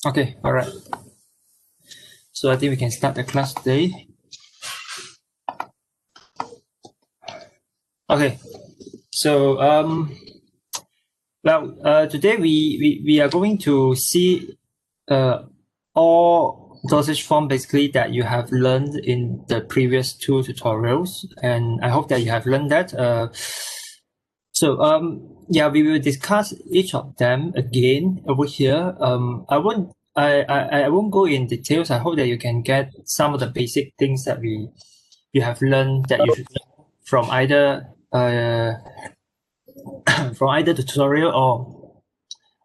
Okay, all right. So I think we can start the class today. Okay, so today we are going to see all dosage form basically that you have learned in the previous two tutorials, and I hope that you have learned that. Yeah, we will discuss each of them again over here. I won't go in details. I hope that you can get some of the basic things that you have learned that you should know from either from either the tutorial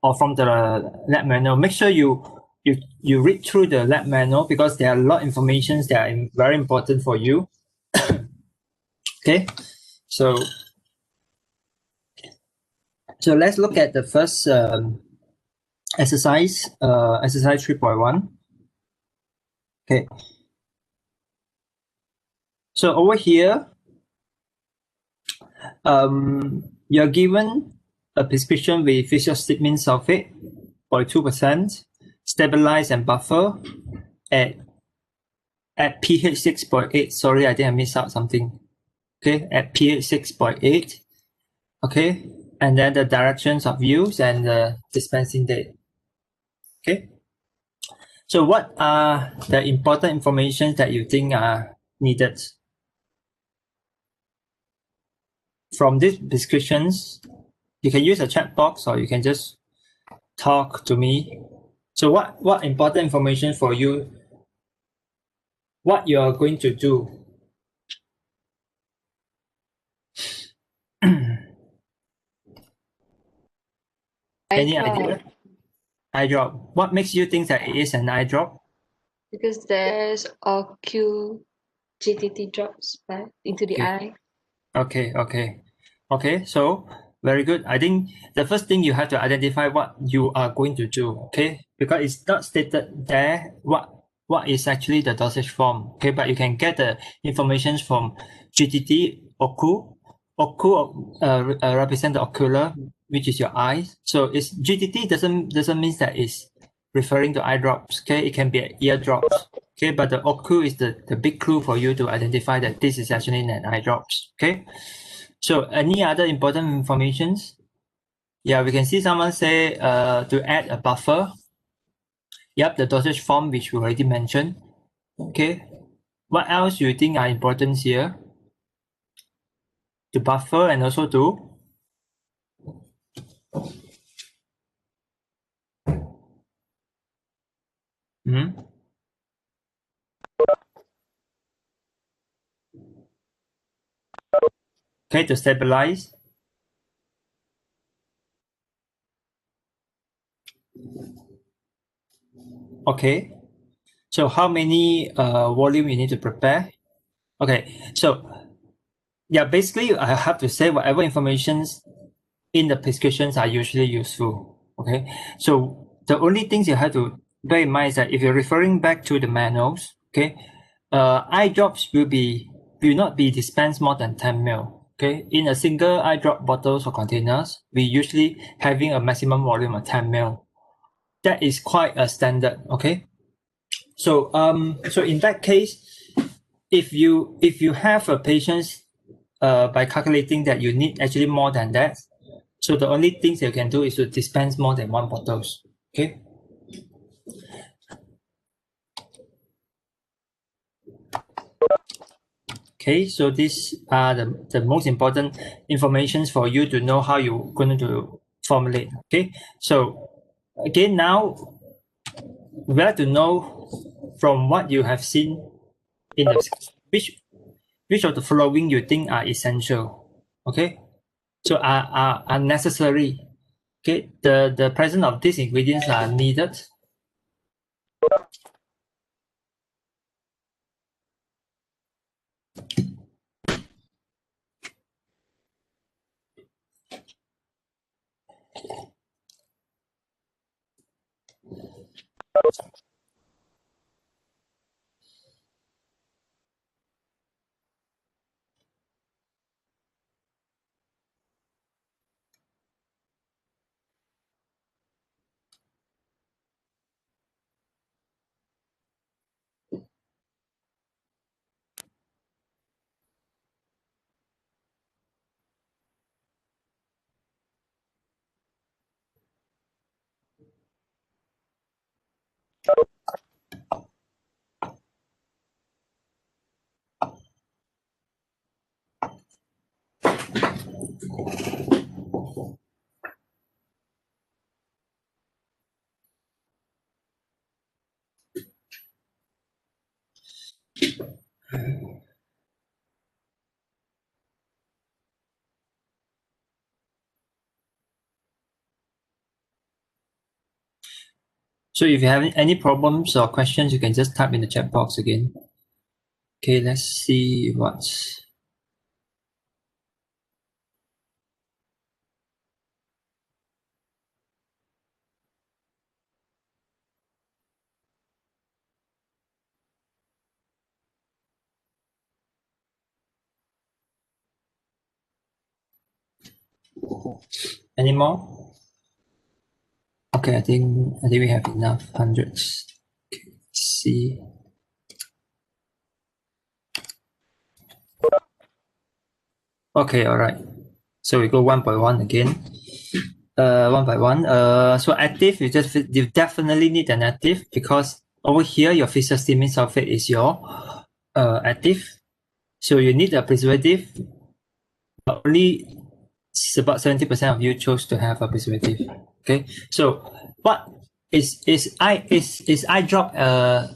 or from the lab manual. Make sure you read through the lab manual because there are a lot of information that are very important for you. Okay, so let's look at the first exercise, exercise 3.1. Okay, so over here, you're given a prescription with physostigmine sulfate, 0.2%, stabilize and buffer at pH 6.8. Sorry, I think I missed out something. Okay, at pH 6.8. Okay, and then the directions of use and the dispensing date. Okay, so what are the important information that you think are needed from these descriptions? You can use a chat box or you can just talk to me. So what important information for you? What you are going to do? Any idea? Eye drop. What makes you think that it is an eye drop? Because there's GTT drops right into the eye. Okay. So very good. I think the first thing you have to identify what you are going to do. Okay, because it's not stated there what is actually the dosage form. Okay, but you can get the information from GTT OCU. OCU represent the ocular, which is your eyes. So it's GTT doesn't mean that it's referring to eye drops. Okay, it can be ear drops. Okay, but the OCU is the big clue for you to identify that this is actually an eye drops. Okay. So any other important informations? Yeah, we can see someone say to add a buffer. Yep, the dosage form which we already mentioned. Okay. What else you think are important here? To buffer and also to okay, to stabilize. Okay. So how many volume you need to prepare? Okay. So yeah, basically I have to say whatever informations in the prescriptions are usually useful. Okay. So the only things you have to bear in mind is that if you're referring back to the manuals, okay, eye drops will not be dispensed more than 10 ml. Okay, in a single eye drop bottles or containers, we usually having a maximum volume of 10 ml. That is quite a standard. Okay, so so in that case, if you have a patient by calculating that you need actually more than that, so the only things you can do is to dispense more than one bottles. Okay. Okay, so these are the most important informations for you to know how you're going to formulate. Okay, so again now we have to know from what you have seen in the which of the following you think are essential. Okay, so are necessary. Okay, the presence of these ingredients are needed. So if you have any problems or questions, you can just type in the chat box again. Okay, let's see what's... Any more? Okay, I think we have enough hundreds. Okay, let's see. Okay, all right. So we go one by one again. One by one. So active, you definitely need an active because over here your physostiamine sulfate is your active. So you need a preservative. But only about 70% of you chose to have a preservative. Okay. So what is eye drop a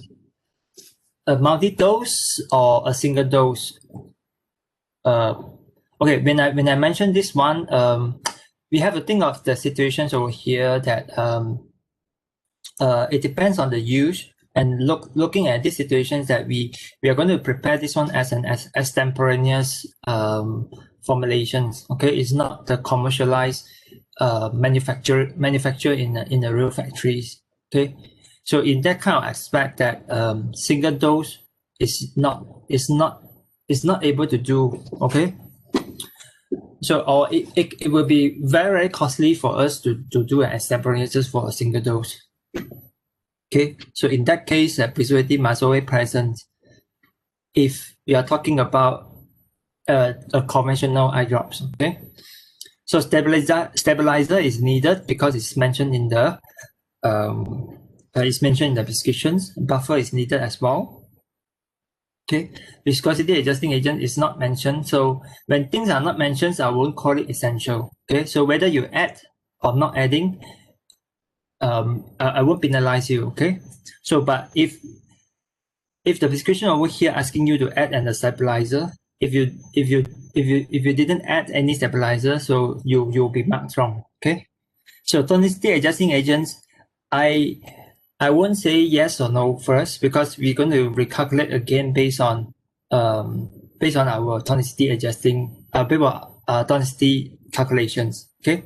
multi-dose or a single dose? Okay, when I mentioned this one, we have to think of the situations over here that it depends on the use, and looking at these situations that we are going to prepare this one as an extemporaneous formulations. Okay, it's not the commercialized manufacture in the real factories. Okay, so in that kind of aspect, that single dose is not able to do. Okay, so or it will be very costly for us to do an extemporaneous for a single dose. Okay, so in that case, preservative must always present if we are talking about a conventional eye drops. Okay, so stabilizer is needed because it's mentioned in the prescriptions. Buffer is needed as well. Okay, viscosity adjusting agent is not mentioned. So when things are not mentioned, I won't call it essential. Okay, so whether you add or not adding, I won't penalize you. Okay, so but if the prescription over here asking you to add a stabilizer, if you didn't add any stabilizer, so you'll be marked wrong. Okay, so tonicity adjusting agents, I won't say yes or no first because we're going to recalculate again based on our tonicity adjusting tonicity calculations. Okay,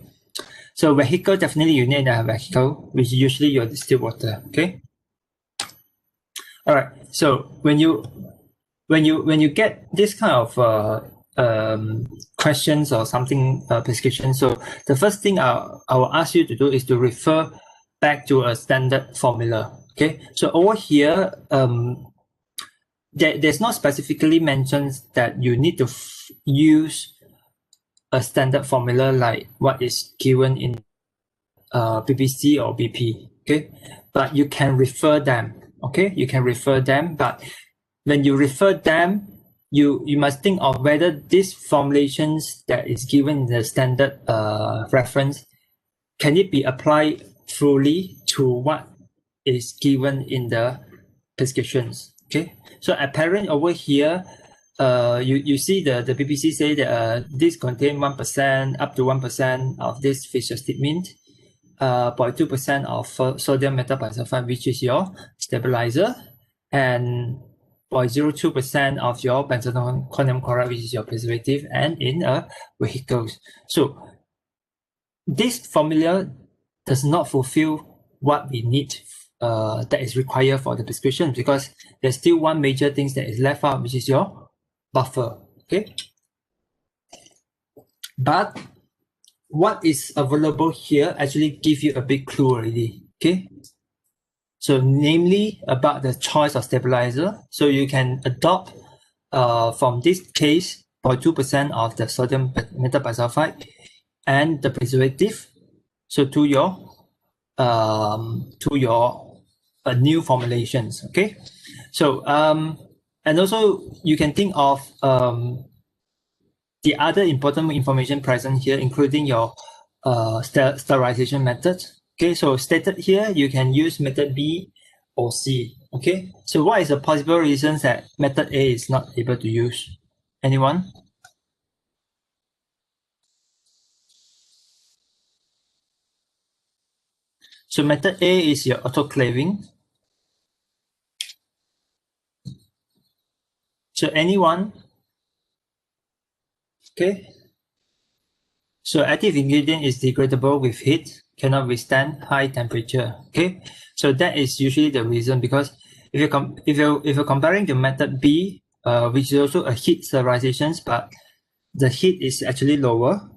so vehicle, definitely you need a vehicle, which usually your distilled water. Okay, all right. So when you get this kind of questions or something prescription, so the first thing I will ask you to do is to refer back to a standard formula. Okay, so over here, there's not specifically mentioned that you need to use a standard formula like what is given in PPC or BP. Okay, but you can refer them. Okay, you can refer them, but when you refer them, you must think of whether these formulations that is given in the standard reference, can it be applied fully to what is given in the prescriptions. Okay, so apparent over here, you see the PPC say that this contain 1% up to 1% of this physostiamine, 0.2% of sodium metabisulfite, which is your stabilizer, and 0.02% of your benzalkonium chloride, which is your preservative, and in a vehicles. So this formula does not fulfill what we need that is required for the prescription, because there's still one major thing that is left out, which is your buffer. Okay, but what is available here actually give you a big clue already. Okay, so namely about the choice of stabilizer. So you can adopt from this case 0.2% of the sodium metabisulfite and the preservative, so to your new formulations. Okay, so and also you can think of the other important information present here, including your sterilization method. Okay, so stated here, you can use method B or C. Okay, so what is the possible reasons that method A is not able to use? Anyone? So method A is your autoclaving. So anyone? Okay. So active ingredient is degradable with heat, cannot withstand high temperature. Okay. So that is usually the reason, because if you're comparing the method B, which is also a heat sterilization, but the heat is actually lower.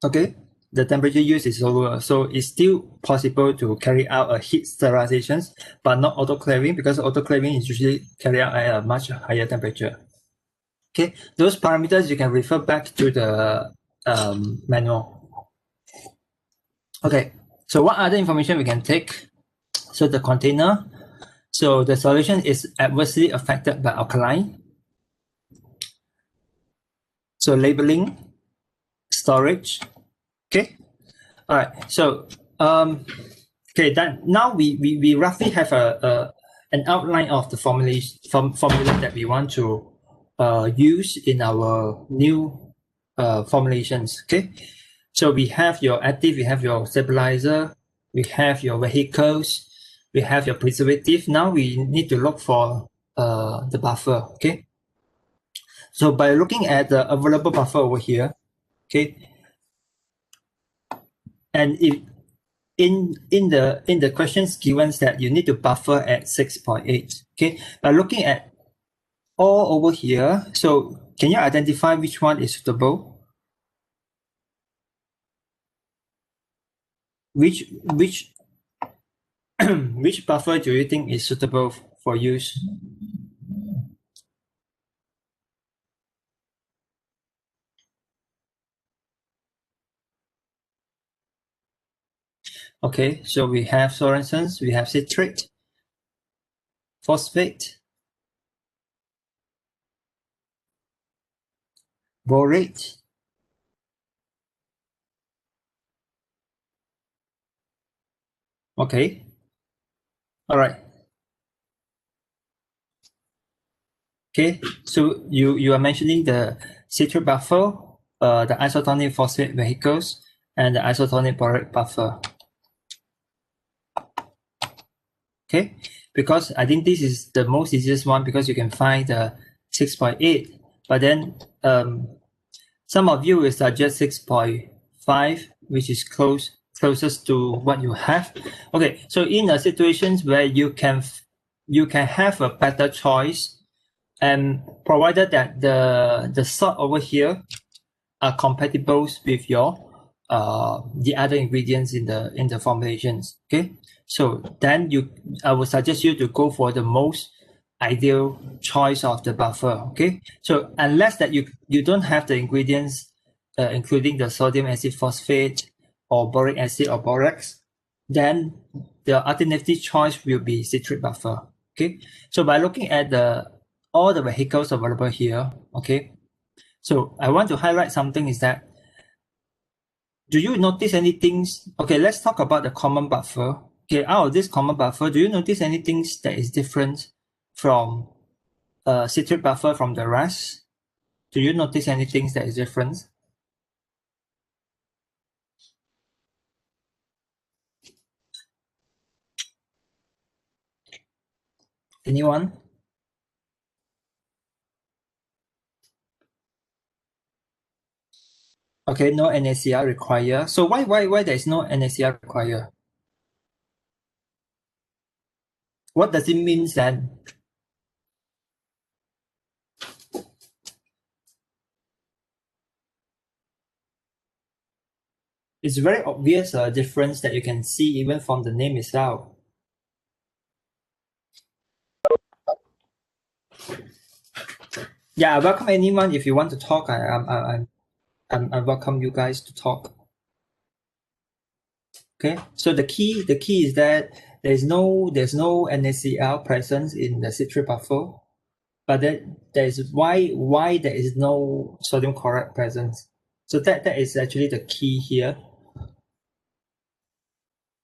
Okay. The temperature used is lower, so it's still possible to carry out a heat sterilization, but not autoclaving, because autoclaving is usually carried out at a much higher temperature. Okay, those parameters you can refer back to the manual. Okay, so what other information we can take? So the container, so the solution is adversely affected by alkaline. So labeling, storage. Okay, all right. So okay, then now we roughly have an outline of the formula that we want to use in our new formulations. Okay, so we have your active, we have your stabilizer, we have your vehicles, we have your preservative. Now we need to look for the buffer. Okay, so by looking at the available buffer over here, okay, and if in the questions given that you need to buffer at 6.8. Okay, by looking at all over here, so can you identify which one is suitable? Which which buffer do you think is suitable for use? Okay, so we have, for instance, we have citrate, phosphate, borate, okay, all right. Okay, so you are mentioning the citrate buffer, the isotonic phosphate vehicles, and the isotonic borate buffer. Okay, because I think this is the most easiest one, because you can find the 6.8, but then some of you will suggest 6.5, which is closest to what you have. Okay, so in a situations where you can have a better choice, and provided that the salt over here are compatible with your the other ingredients in the formulations. Okay, so then I would suggest you to go for the most ideal choice of the buffer. Okay, so unless that you don't have the ingredients including the sodium acid phosphate or boric acid or borax, then the alternative choice will be citrate buffer. Okay, so by looking at all the vehicles available here, okay, so I want to highlight something is that, do you notice anything? Okay, let's talk about the common buffer. Okay, out of this common buffer, do you notice anything that is different from citrate buffer from the rest? Do you notice anything that is different? Anyone? Okay, no NaCl required. So why there is no NaCl required? What does it mean then? It's very obvious difference that you can see even from the name itself. Yeah, I welcome anyone if you want to talk. I welcome you guys to talk. Okay, so the key is that there's no NaCl presence in the citrate buffer, but then there is why there is no sodium chloride presence. So that is actually the key here.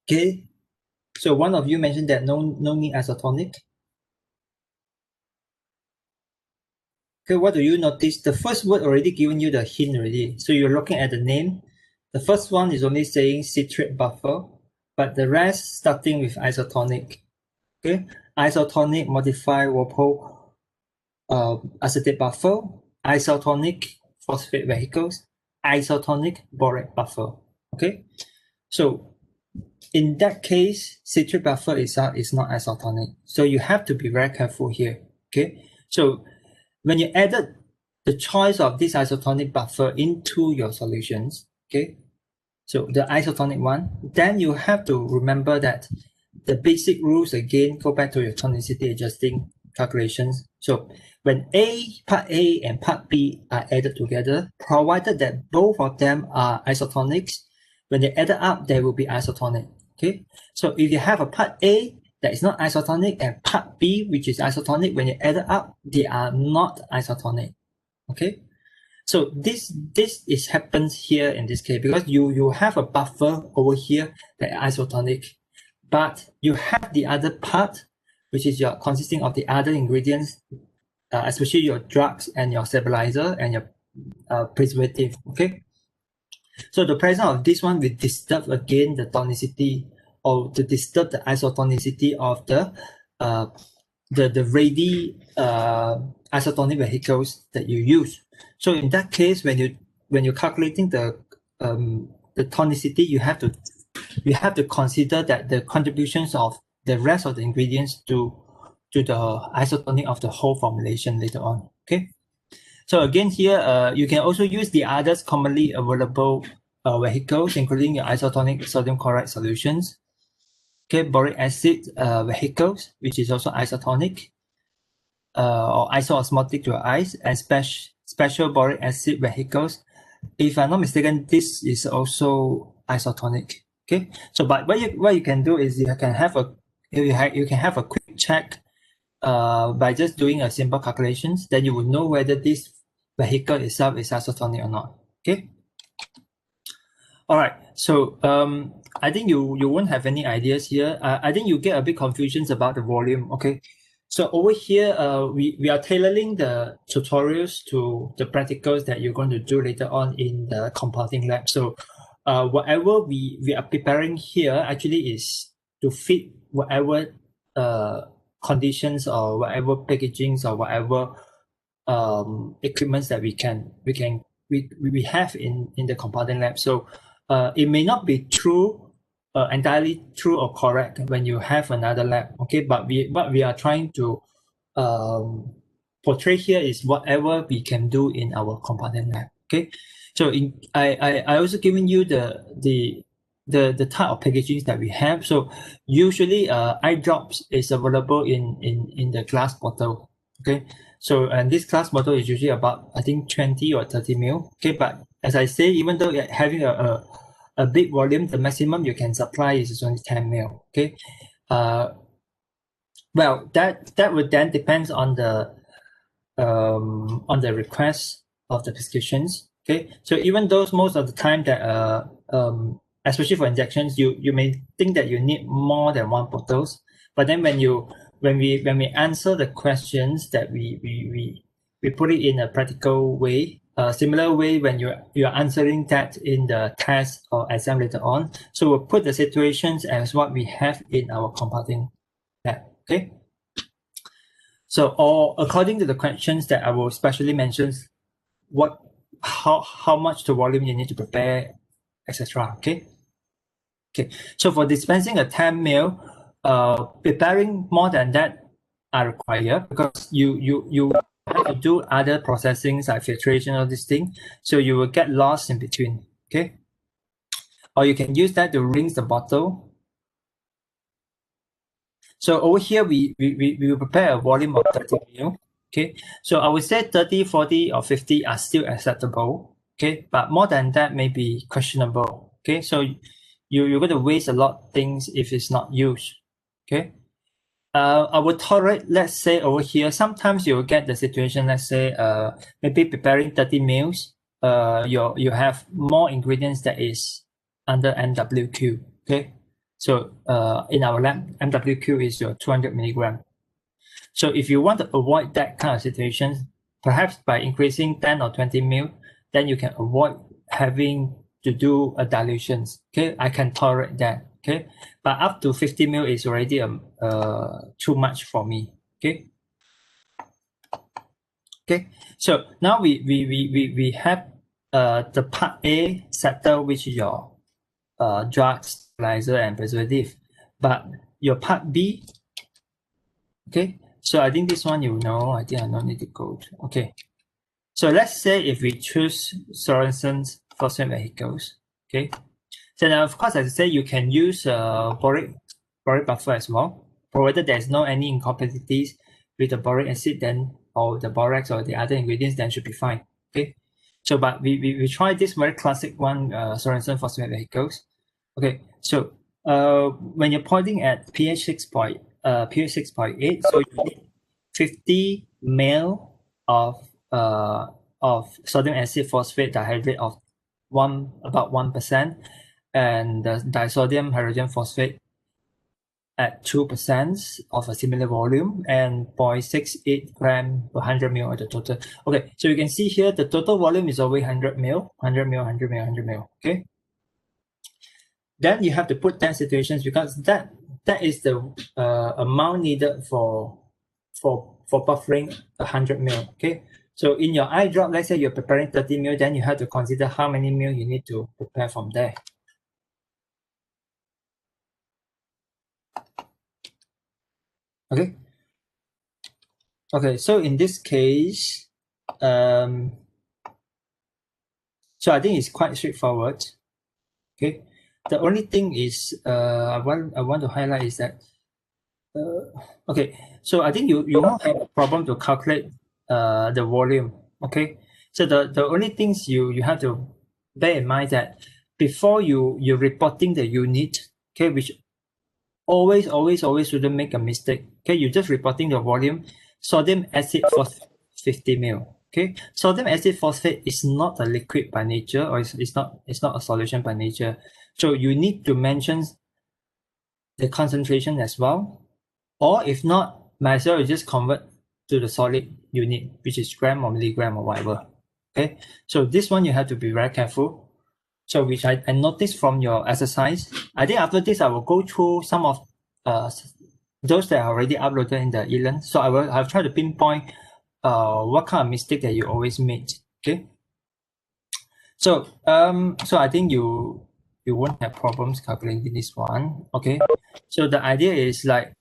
Okay. So one of you mentioned that no need isotonic. Okay, what do you notice? The first word already given you the hint already. So you're looking at the name. The first one is only saying citrate buffer, but the rest starting with isotonic. Okay, isotonic modified Walpole acetate buffer, isotonic phosphate vehicles, isotonic borate buffer. Okay, so in that case, citrate buffer is not isotonic. So you have to be very careful here. Okay, so when you added the choice of this isotonic buffer into your solutions, okay, so the isotonic one, then you have to remember that the basic rules again go back to your tonicity adjusting calculations. So when part A and part B are added together, provided that both of them are isotonics, when they add up, they will be isotonic. Okay, so if you have a part A that is not isotonic and part B which is isotonic, when you add it up, they are not isotonic. Okay, so this is happens here in this case because you have a buffer over here that is isotonic, but you have the other part which is your consisting of the other ingredients, especially your drugs and your stabilizer and your preservative. Okay, so the presence of this one will disturb again the tonicity or to disturb the isotonicity of the ready isotonic vehicles that you use. So in that case, when you're calculating the tonicity, you have to consider that the contributions of the rest of the ingredients to the isotonic of the whole formulation later on. Okay. So again here, you can also use the others commonly available vehicles, including your isotonic sodium chloride solutions, okay, boric acid vehicles, which is also isotonic or isoosmotic to ice, and special boric acid vehicles. If I'm not mistaken, this is also isotonic. Okay, so but what you can do is you can have a quick check by just doing a simple calculations, then you will know whether this vehicle itself is isotonic or not. Okay. All right. So I think you won't have any ideas here. I think you get a bit confusions about the volume. Okay. So over here, we are tailoring the tutorials to the practicals that you're going to do later on in the compounding lab. So whatever we are preparing here actually is to fit whatever conditions or whatever packagings or whatever equipments that we have in the compounding lab. So it may not be true, entirely true or correct when you have another lab. Okay, but what we are trying to portray here is whatever we can do in our compounding lab. Okay, so I also given you the type of packagings that we have. So usually eye drops is available in the glass bottle. Okay, so and this glass bottle is usually about I think 20 or 30 ml. Okay, but as I say, even though you're having a big volume, the maximum you can supply is only 10 ml. Okay, well that would then depends on the request of the prescriptions. Okay, so even though most of the time that especially for injections, you may think that you need more than one bottles, but then when we answer the questions that we put it in a practical way, similar way when you're answering that in the test or exam later on. So we'll put the situations as what we have in our compounding lab. Okay. So, or according to the questions that I will specially mention, how much the volume you need to prepare, etc. Okay. Okay. So for dispensing a 10 ml, preparing more than that are required because you have to do other processings like filtration or this thing, so you will get lost in between. Okay. Or you can use that to rinse the bottle. So over here, we will prepare a volume of 30 ml. Okay, so I would say 30, 40, or 50 are still acceptable. Okay, but more than that may be questionable. Okay, so you're going to waste a lot of things if it's not used. Okay, I would tolerate, let's say over here, sometimes you'll get the situation, let's say maybe preparing 30 meals. you have more ingredients that is under MWQ. Okay, so in our lab, MWQ is your 200 milligram. So if you want to avoid that kind of situation, perhaps by increasing 10 or 20 mil, then you can avoid having to do a dilutions. Okay, I can tolerate that. Okay, but up to 50 mil is already too much for me. Okay. Okay, so now we have the part A settle, which is your drug, stabilizer, and preservative. But your part B, okay, so I think this one you know, I think I don't need to go to. Okay, so let's say if we choose Sorensen's phosphate vehicles, okay, so now of course, as I say, you can use boric buffer as well, provided there's no any incompatibilities with the boric acid, then or the borax or the other ingredients, then should be fine. Okay, so but we try this very classic one, Sorensen phosphate vehicles. Okay, so when you're pointing at pH 6.8, so you need 50 ml of sodium acid phosphate dihydrate of about 1%, and the disodium hydrogen phosphate at 2% of a similar volume, and 0.68 gram per 100 ml at the total. Okay, so you can see here the total volume is always 100 ml, 100 ml, 100 ml, 100 ml. Okay. Then you have to put 10 situations, because that is the amount needed for buffering 100 ml. Okay. So in your eye drop, let's say you're preparing 30 ml, then you have to consider how many ml you need to prepare from there. Okay. Okay, so in this case, so I think it's quite straightforward. Okay, the only thing is I want to highlight is that okay, so I think you won't have a problem to calculate the volume. Okay, so the only things you have to bear in mind that before you're reporting the unit, okay, which always shouldn't make a mistake. Okay, you're just reporting the volume. Sodium acid phosphate 50 ml. Okay, sodium acid phosphate is not a liquid by nature, or it's not a solution by nature. So you need to mention the concentration as well, or if not, might as well you just convert to the solid unit, which is gram or milligram or whatever. Okay, so this one you have to be very careful. So which I noticed from your exercise. I think after this I will go through some of those that are already uploaded in the eLearn. So I'll try to pinpoint what kind of mistake that you always made. Okay. So so I think you won't have problems calculating this one. Okay. So the idea is like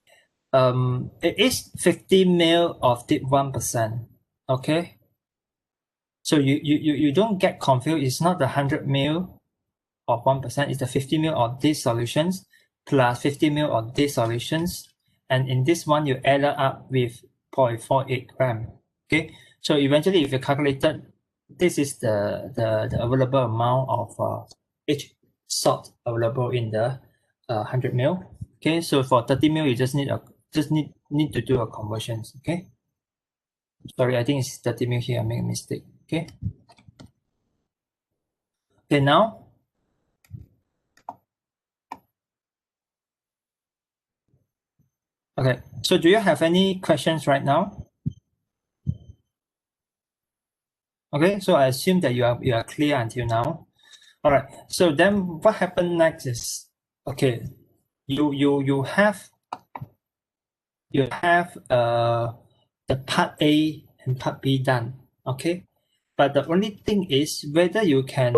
it is 50 ml of dip 1%. Okay. So you don't get confused. It's not the 100 ml of 1%. It's the 50 ml of these solutions plus 50 ml of these solutions. And in this one, you add up with 0.48 gram. Okay. So eventually, if you calculated, this is the available amount of each salt available in the 100 ml. Okay. So for 30 ml, you just need to do a conversion. Okay. Sorry, I think it's 30 ml here. I made a mistake. Okay. Okay, now. Okay, so do you have any questions right now? Okay, so I assume that you are clear until now. All right, so then what happened next is, okay, you have the part A and part B done. Okay, but the only thing is whether you can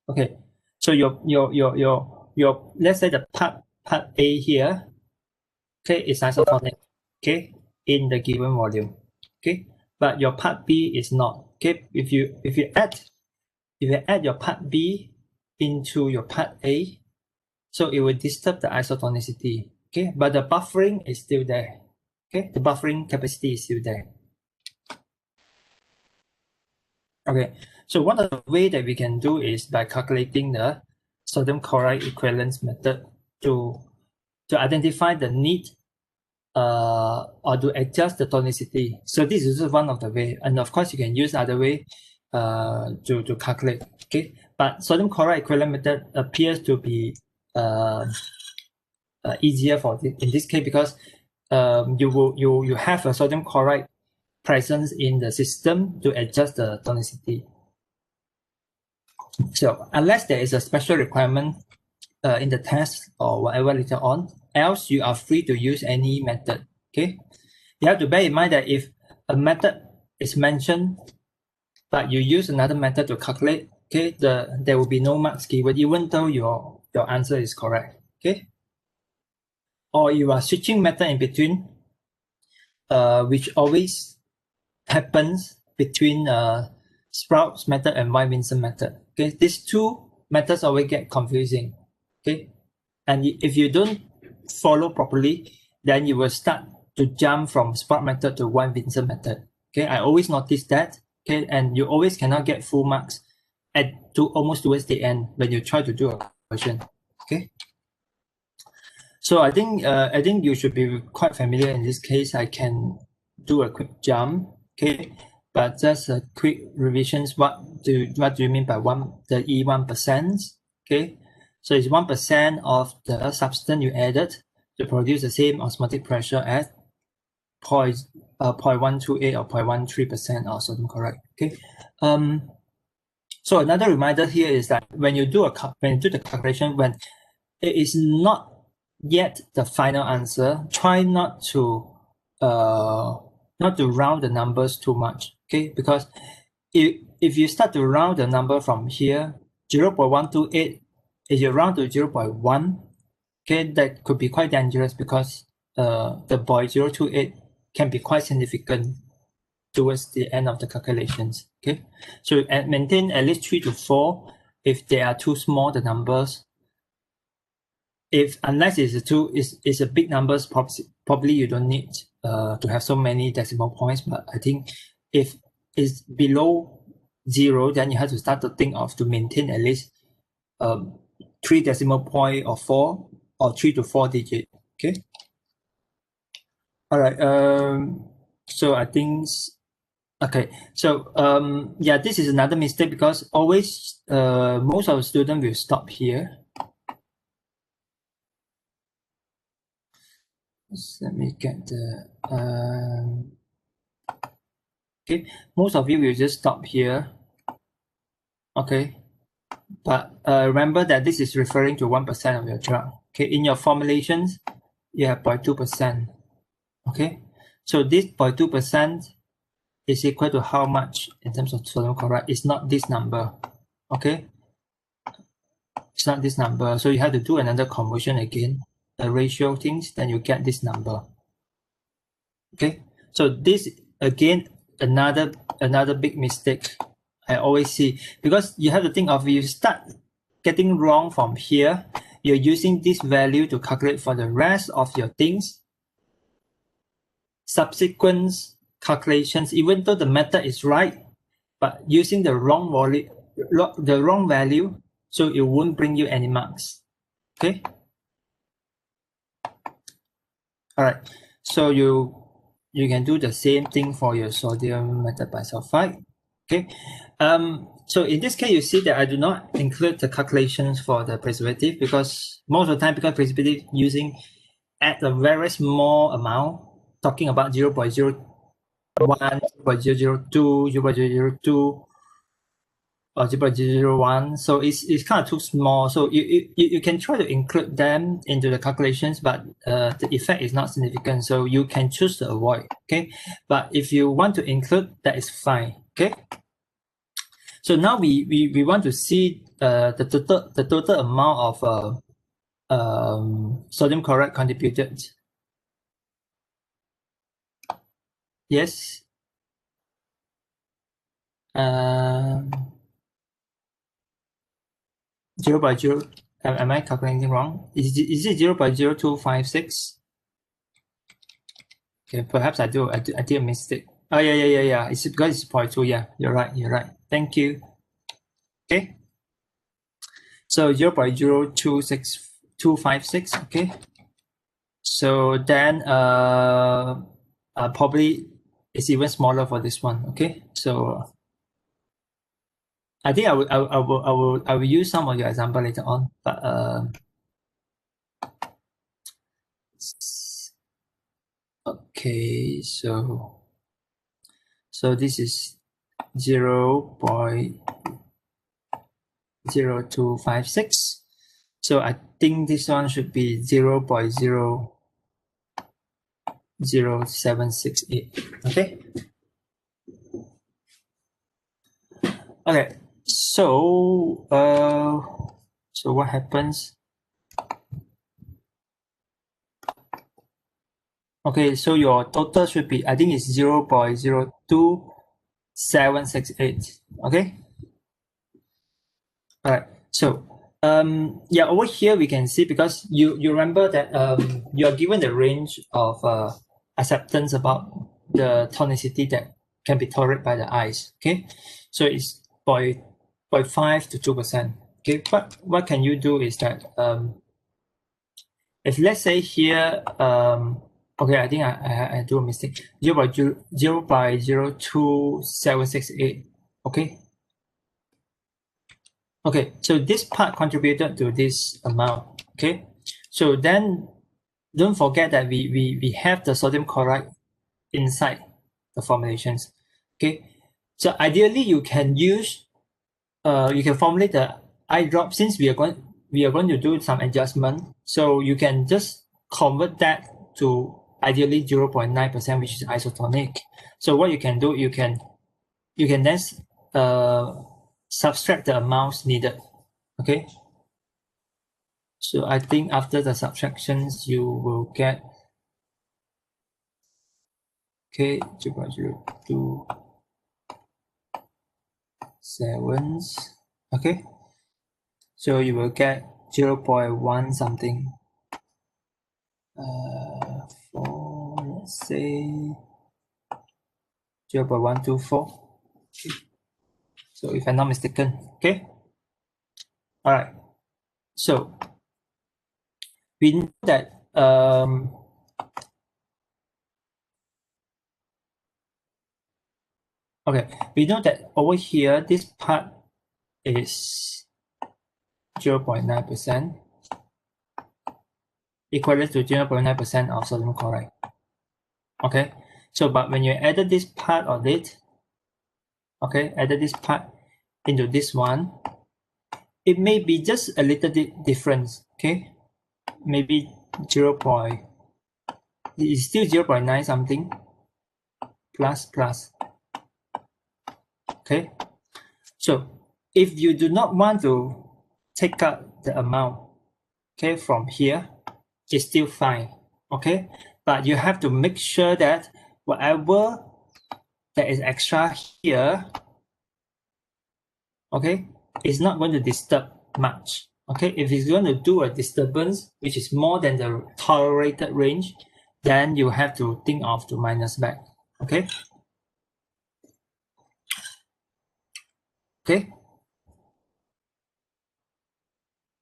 okay, so your let's say the part A here, okay, is isotonic, okay, in the given volume, okay, but your part B is not. Okay, if you add your part B into your part A, so it will disturb the isotonicity. Okay, but the buffering is still there. Okay, the buffering capacity is still there. Okay, so one of the way that we can do is by calculating the sodium chloride equivalence method to identify the need or to adjust the tonicity. So this is one of the way, and of course you can use other way to calculate. Okay, but sodium chloride equivalent method appears to be easier for in this case because you have a sodium chloride presence in the system to adjust the tonicity. So unless there is a special requirement in the test or whatever later on, else you are free to use any method. Okay, you have to bear in mind that if a method is mentioned, but you use another method to calculate, okay, there will be no marks given even though your answer is correct. Okay, or you are switching method in between, which always happens between Sprout's method and White-Vinson method. Okay, these two methods always get confusing. Okay, and if you don't follow properly, then you will start to jump from Sprout method to White-Vinson method. Okay, I always notice that. Okay, and you always cannot get full marks almost towards the end when you try to do a question. Okay. So I think you should be quite familiar in this case. I can do a quick jump, okay? But just a quick revisions. What do you mean by the E 1%? Okay, so it's 1% of the substance you added to produce the same osmotic pressure as 0.128 or 0.13% of sodium chloride. Okay. So another reminder here is that when you do the calculation, when it is not yet the final answer, try not to round the numbers too much. Okay, because if you start to round the number from here, 0.128, if you round to 0.1, okay, that could be quite dangerous because the 0.028 can be quite significant towards the end of the calculations. Okay, so maintain at least 3 to 4. If they are too small, the numbers, unless it's a big numbers, probably you don't need to have so many decimal points. But I think if it's below 0, then you have to start to think of to maintain at least 3 decimal point or 4 or 3 to 4 digit. Okay. All right. So I think. Okay, so yeah, this is another mistake because always most of the students will stop here. So let me get the okay. Most of you will just stop here. Okay, but remember that this is referring to 1% of your drug. Okay, in your formulations, you have 0.2%. Okay, so this 0.2% is equal to how much in terms of sodium chloride? It's not this number. Okay, it's not this number. So you have to do another conversion again, the ratio things, then you get this number. Okay, so this again another big mistake I always see, because you have to think of, you start getting wrong from here, you're using this value to calculate for the rest of your things. Subsequent calculations, even though the method is right, but using the wrong value, so it won't bring you any marks. Okay. All right. So you can do the same thing for your sodium metabisulfite. Okay. So in this case, you see that I do not include the calculations for the preservative because most of the time, because preservative using at a very small amount, talking about 0.01, 0.002, 0.002, or 0.001. So it's kind of too small. So you can try to include them into the calculations, but the effect is not significant. So you can choose to avoid. Okay. But if you want to include, that is fine. Okay. So now we want to see the total amount of sodium chloride contributed. Yes. 0.0. Am I calculating wrong? Is it 0.0256? Okay, perhaps I did a mistake. Oh yeah. It's because it's 0.2. Yeah, you're right. Thank you. Okay. So 0.026256. Okay. So then probably it's even smaller for this one. Okay, so I think I will use some of your example later on, but okay, so this is 0.0256. So I think this one should be 0.00768. Okay. Okay. So so what happens? Okay, so your total should be, I think it's 0.02768. Okay. All right. So yeah, over here we can see, because you remember that you are given the range of acceptance about the tonicity that can be tolerated by the eyes. Okay, so it's 0.5 to 2%. Okay, but what can you do is that if let's say here okay, I think I do a mistake. 0.02768. Okay. Okay, so this part contributed to this amount. Okay, so then don't forget that we have the sodium chloride inside the formulations. Okay, so ideally you can use you can formulate the eye drop, since we are going to do some adjustment. So you can just convert that to ideally 0.9%, which is isotonic. So what you can do, you can then subtract the amounts needed. Okay, so I think after the subtractions you will get, okay, 0.027. Okay, so you will get 0.1 something for, let's say, 0.124. Okay. So if I'm not mistaken. Okay, all right, so we know that okay, we know that over here this part is 0.9%, equivalent to 0.9% of sodium chloride. Okay, so but when you added this part of it, okay, added this part into this one, it may be just a little bit difference. Okay, maybe 0. It's still 0.9 something plus. Okay, so if you do not want to take out the amount, okay, from here, it's still fine. Okay, but you have to make sure that whatever that is extra here, okay, it's not going to disturb much. Okay, if it's going to do a disturbance which is more than the tolerated range, then you have to think of to minus back. Okay. Okay.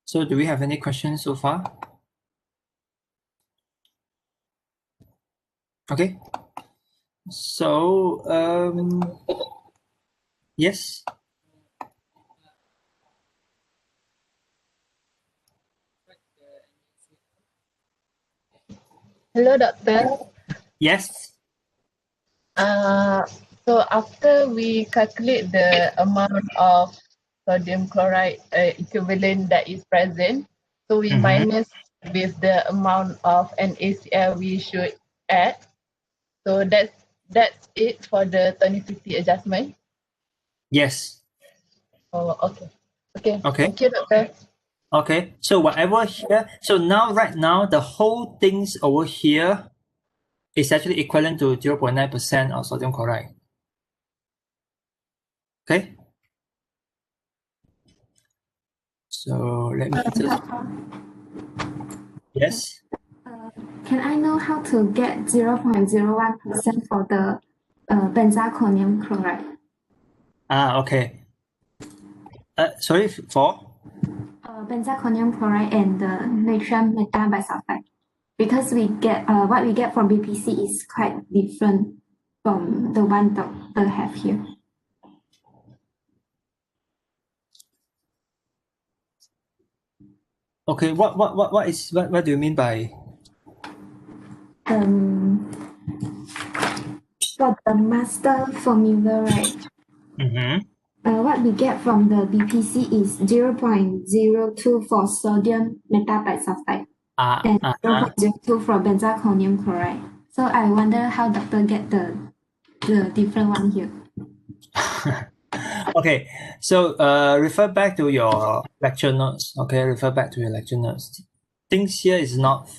So do we have any questions so far? Okay. So yes. Hello, doctor. Yes. So after we calculate the amount of sodium chloride equivalent that is present, so we minus with the amount of NaCl we should add. So that's it for the tonicity adjustment. Yes. Oh, okay. Okay. Okay. Thank you, doctor. Okay. So whatever here. So now, right now, the whole things over here is actually equivalent to 0.9% of sodium chloride. Okay. So let me just. Yes. Can I know how to get 0.01% for the benzalkonium chloride? Okay. Sorry, for? Benzalkonium chloride and the natrium metabisulfite. because we get what we get from BPC is quite different from the one doctor have here. Okay, what do you mean by For the master formula, right? What we get from the BPC is 0.02 for sodium metabisulfite and 0.02 for benzalkonium chloride. So I wonder how doctor get the different one here. Okay, so refer back to your lecture notes. Okay, refer back to your lecture notes. Things here is not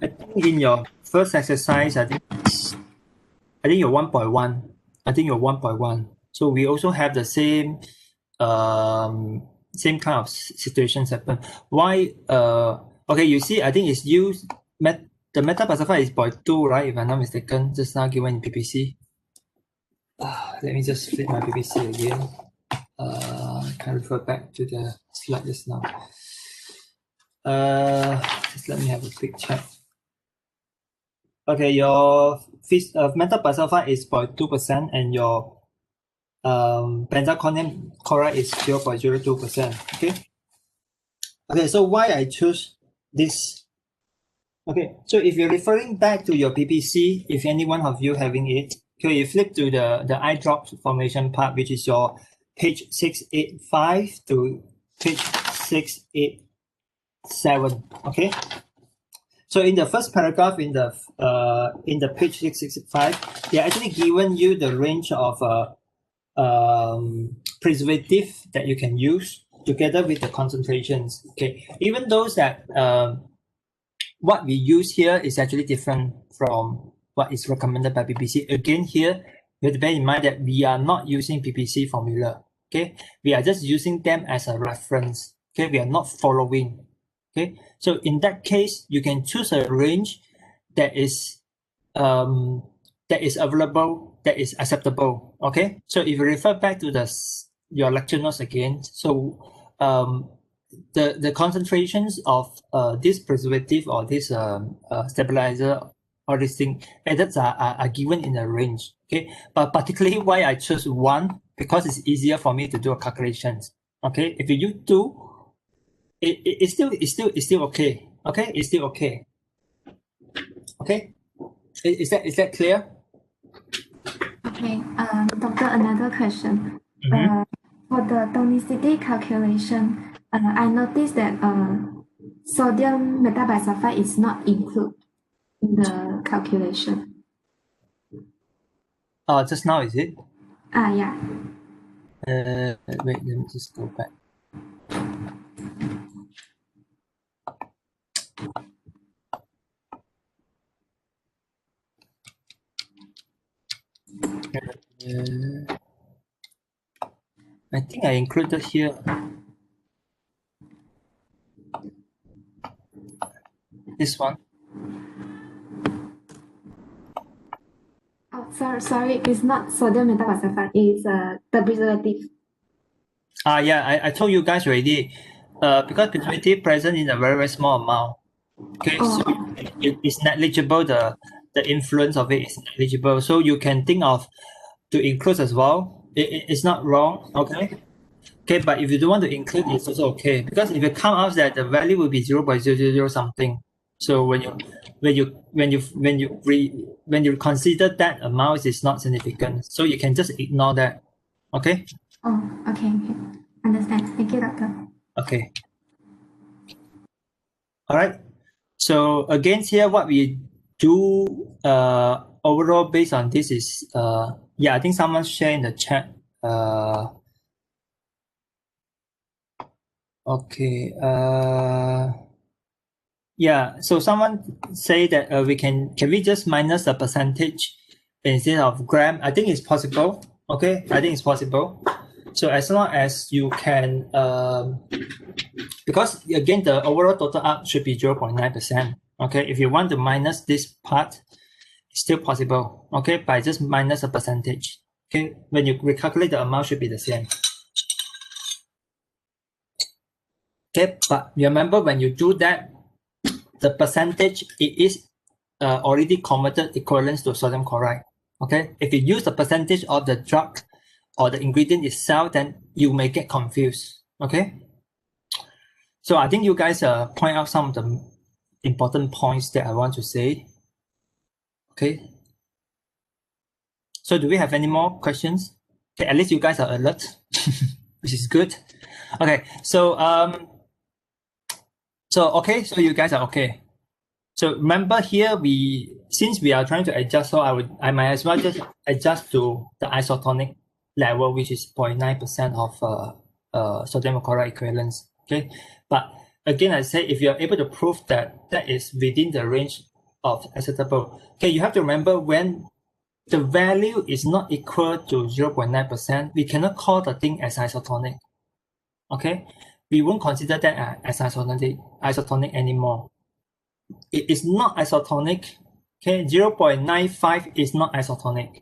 I think in your first exercise, I think you're 1.1. I think you're 1.1. So we also have the same same kind of situations happen. Why okay, you see, I think it's used the metabisulfite is 0.2, right? If I'm not mistaken, just now given in PPC. Let me just flip my PPC again. I can refer back to the slide just now. Just let me have a quick check. Okay, your metabisulfite is 0.2% and your benzalkonium chloride is 0.02%. Okay, so why I choose this? Okay, so if you're referring back to your PPC, if any one of you having it, okay, you flip to the eye drop formation part, which is your page 685 to page 687. Okay. So in the first paragraph in the page 665, they're actually given you the range of preservative that you can use together with the concentrations. Okay, even those that what we use here is actually different from what is recommended by PPC. Again, here you have to bear in mind that we are not using PPC formula. Okay, we are just using them as a reference. Okay, we are not following. Okay, so in that case, you can choose a range that is available, that is acceptable. Okay, so if you refer back to your lecture notes again, so the concentrations of this preservative or this stabilizer or this thing added are given in a range. Okay, but particularly why I chose 1, because it's easier for me to do calculations. Okay, if you use 2, it's still okay. Okay, it's still okay. Okay, is that clear? Okay, doctor, another question. For the tonicity calculation, I noticed that sodium metabisulfite is not included in the calculation. Just now, is it? Yeah. Wait, let me just go back. I think I included here. This one. Oh, sorry, it's not sodium metabisulfite, it's the preservative. Yeah, I told you guys already. Because preservative present in a very, very small amount. Okay, so it's negligible. The influence of it is negligible. So you can think of to include as well. It's not wrong. Okay. Okay, but if you don't want to include, it's also okay, because if it comes out that the value will be 0.000 something. So when you consider that amount is not significant, so you can just ignore that. Okay. Oh, okay. Understand. Thank you, doctor. Okay. All right. So again, here what we do overall based on this is I think someone shared in the chat. Okay. So someone say that can we just minus the percentage instead of gram? I think it's possible. Okay, I think it's possible. So as long as you can, because again the overall total up should be 0.9%. Okay, if you want to minus this part, it's still possible. Okay, by just minus a percentage. Okay, when you recalculate, the amount should be the same. Okay, but remember when you do that, the percentage, it is already converted equivalent to sodium chloride. Okay, if you use the percentage of the drug or the ingredient itself, then you may get confused. Okay, so I think you guys point out some of the important points that I want to say. Okay, so do we have any more questions? Okay, at least you guys are alert, which is good. Okay, so so you guys are okay. So remember here, since we are trying to adjust, so I might as well just adjust to the isotonic level, which is 0.9% of sodium chloride equivalence. Okay, but again, I say if you are able to prove that that is within the range of acceptable, okay, you have to remember when the value is not equal to 0.9%, we cannot call the thing as isotonic. Okay, we won't consider that as isotonic anymore. It is not isotonic. Okay, 0.95 is not isotonic.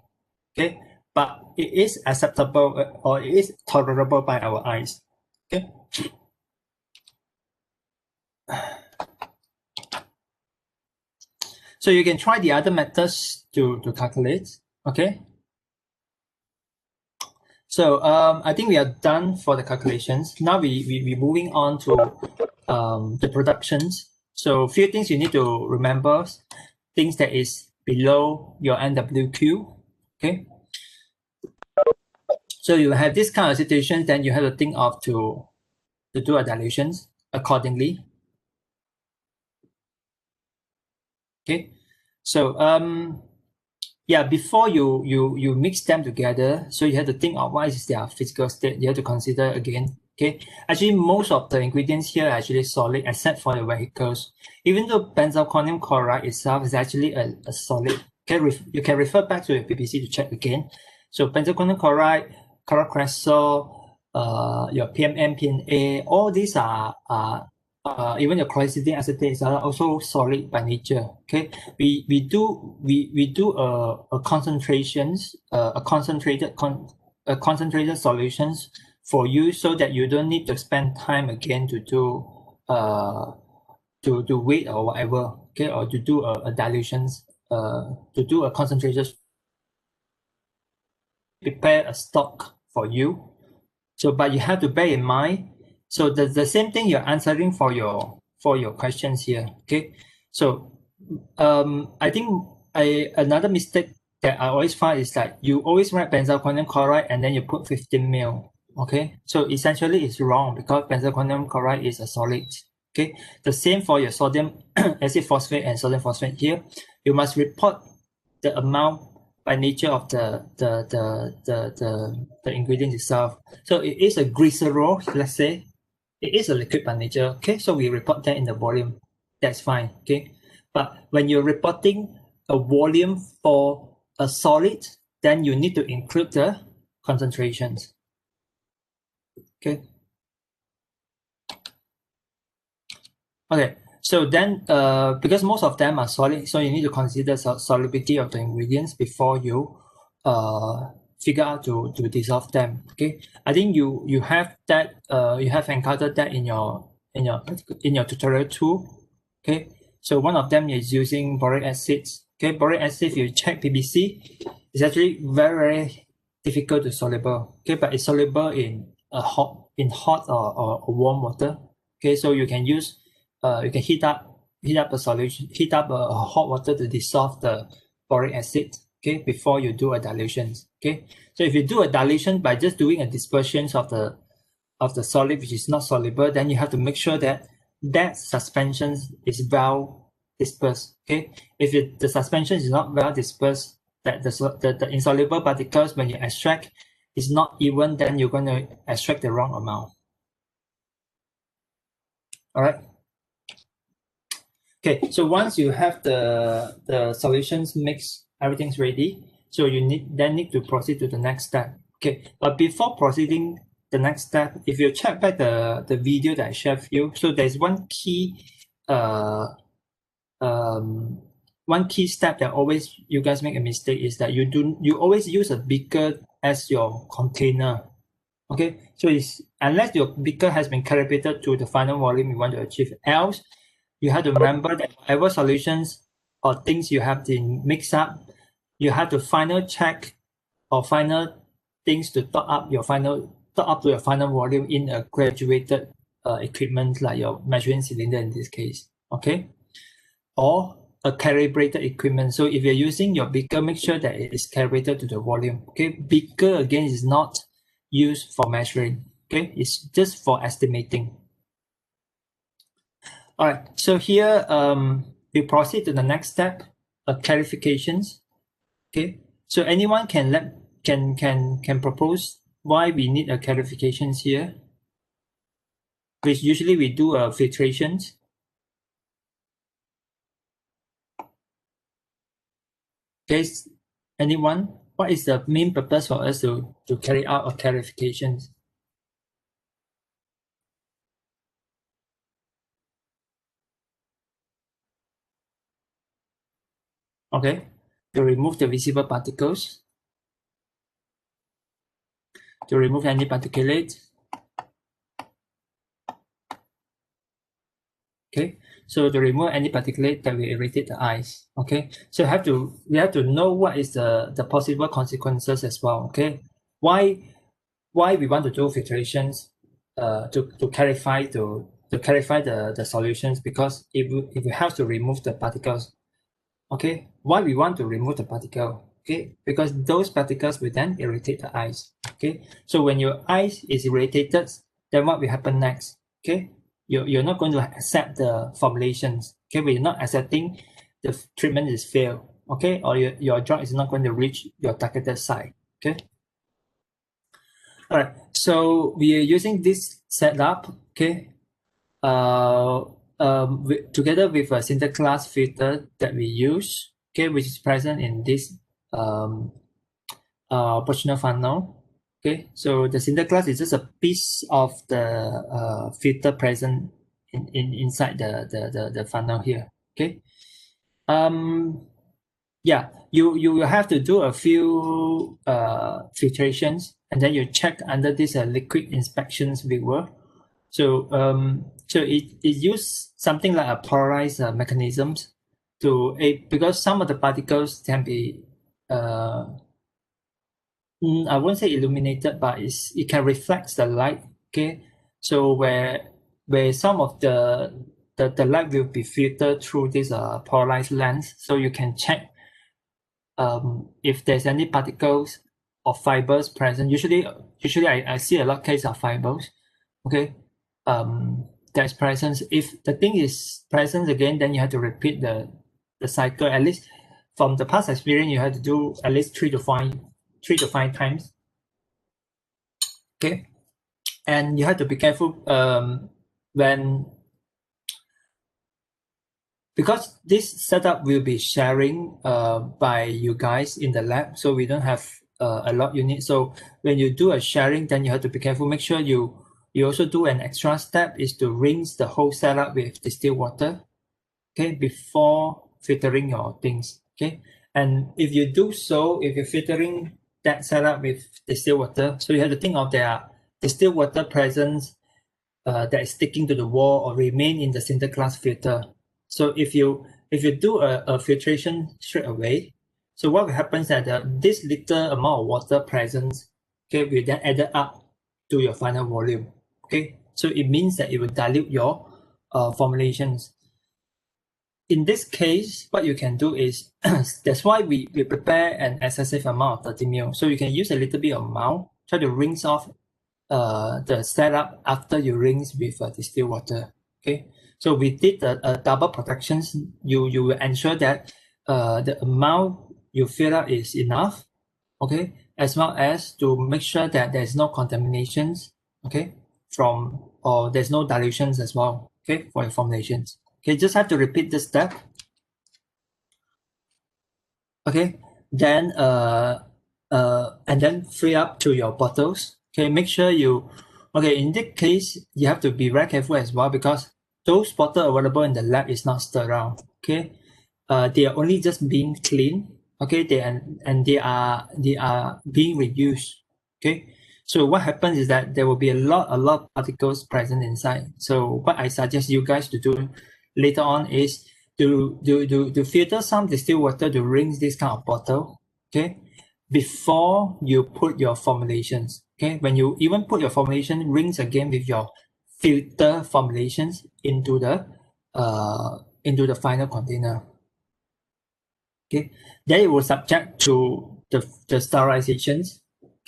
Okay, but it is acceptable or it is tolerable by our eyes. Okay. So you can try the other methods to calculate. Okay. So I think we are done for the calculations. Now we're moving on to the productions. So a few things you need to remember, things that is below your NWQ. Okay. So you have this kind of situation, then you have to think of to do a dilutions accordingly. Okay. So yeah, before you mix them together, so you have to think of what is their physical state. You have to consider again. Okay, actually most of the ingredients here are actually solid except for the vehicles. Even though benzalkonium chloride itself is actually a solid. Okay, you can refer back to the PPC to check again. So benzalkonium chloride, chlorocresol, your PMM, PNA, all these are even your chlorhexidine acetates are also solid by nature. Okay, we do a concentrations, a concentrated solutions for you, so that you don't need to spend time again to do to wait or whatever. Okay, or to do a dilutions, to do a concentration. Prepare a stock for you. So, but you have to bear in mind. So the same thing you're answering for your questions here. Okay, so I think another mistake that I always find is that you always write benzalkonium chloride and then you put 15 ml. Okay, so essentially it's wrong because benzalkonium chloride is a solid. Okay, the same for your sodium acid phosphate and sodium phosphate here. You must report the amount by nature of the ingredient itself. So it is a glycerol, let's say. It is a liquid by nature. Okay, so we report that in the volume. That's fine. Okay, but when you're reporting a volume for a solid, then you need to include the concentrations. Okay. Okay. So then, because most of them are solid, so you need to consider solubility of the ingredients before you figure out to dissolve them. Okay, I think you have that you have encountered that in your tutorial too. Okay, so one of them is using boric acid. Okay, boric acid, if you check PBC, it's actually very difficult to soluble. Okay, but it's soluble in hot or warm water. Okay, so you can use you can heat up a solution, heat up a hot water to dissolve the boric acid. Okay, before you do a dilution. Okay, so if you do a dilution by just doing a dispersion of the solid which is not soluble, then you have to make sure that that suspension is well dispersed. Okay, if the suspension is not well dispersed, that the insoluble particles when you extract is not even, then you're going to extract the wrong amount. All right. Okay, so once you have the solutions mixed, everything's ready. So you need to proceed to the next step. Okay, but before proceeding the next step, if you check back the video that I shared with you, so there's one key step that always you guys make a mistake is that you always use a beaker as your container. Okay, so it's unless your beaker has been calibrated to the final volume you want to achieve, else you have to remember that whatever solutions or things you have to mix up, you have to final check or final things to top up to your final volume in a graduated equipment like your measuring cylinder in this case. Okay, or a calibrated equipment. So if you're using your beaker, make sure that it is calibrated to the volume. Okay, beaker again is not used for measuring. Okay, it's just for estimating. All right, so here we proceed to the next step, clarifications. Okay, so anyone can propose why we need a clarifications here, which usually we do filtrations. Okay, anyone? What is the main purpose for us to carry out a clarifications? Okay, to remove the visible particles, to remove any particulate. Okay, so to remove any particulate that will irritate the eyes. Okay, so we have to know what is the possible consequences as well. Okay, why we want to do filtrations to clarify the solutions, because if we have to remove the particles. Okay, why we want to remove the particle? Okay, because those particles will then irritate the eyes. Okay, so when your eyes is irritated, then what will happen next? Okay, you're not going to accept the formulations. Okay, we're not accepting the treatment is failed. Okay, or your drug is not going to reach your targeted site. Okay. All right, so we are using this setup. Okay, together with a sinter class filter that we use, okay, which is present in this proportional funnel. Okay, so the sinter class is just a piece of the filter present inside the funnel here. Okay, yeah, you will have to do a few filtrations, and then you check under this liquid inspections viewer. So so it uses something like a polarized mechanisms to because some of the particles can be I won't say illuminated, but it can reflect the light. Okay, so where some of the light will be filtered through this polarized lens, so you can check if there's any particles or fibers present. Usually I see a lot of cases of fibers. Okay, that's presence. If the thing is present again, then you have to repeat the cycle. At least from the past experience, you have to do at least 3 to 5 times. Okay, and you have to be careful when, because this setup will be sharing by you guys in the lab, so we don't have a lot unit. So when you do a sharing, then you have to be careful. Make sure you also do an extra step, is to rinse the whole setup with distilled water, okay, before filtering your things. Okay, and if you do so, if you're filtering that setup with distilled water, so you have to think of their distilled water presence that is sticking to the wall or remain in the sinter class filter. So if you do a filtration straight away, so what will happen is that this little amount of water present, okay, will then add up to your final volume. Okay, so it means that it will dilute your formulations. In this case, what you can do is that's why we prepare an excessive amount of 30 ml. So you can use a little bit of amount, try to rinse off the setup after you rinse with distilled water. Okay, so we did a double protections. You will ensure that the amount you fill up is enough. Okay, as well as to make sure that there's no contaminations. Okay, or there's no dilutions as well. Okay, for your formulations. Okay, just have to repeat this step. Okay, then and then fill up to your bottles. Okay, make sure you, okay, in this case, you have to be very careful as well, because those bottles available in the lab is not sterile. Okay, they are only just being cleaned. Okay, they are being reused. Okay, So what happens is that there will be a lot of particles present inside. So what I suggest you guys to do later on is to filter some distilled water to rinse this kind of bottle, okay, before you put your formulations. Okay, when you even put your formulation, rinse again with your filter formulations into the final container. Okay, then it will subject to the sterilizations.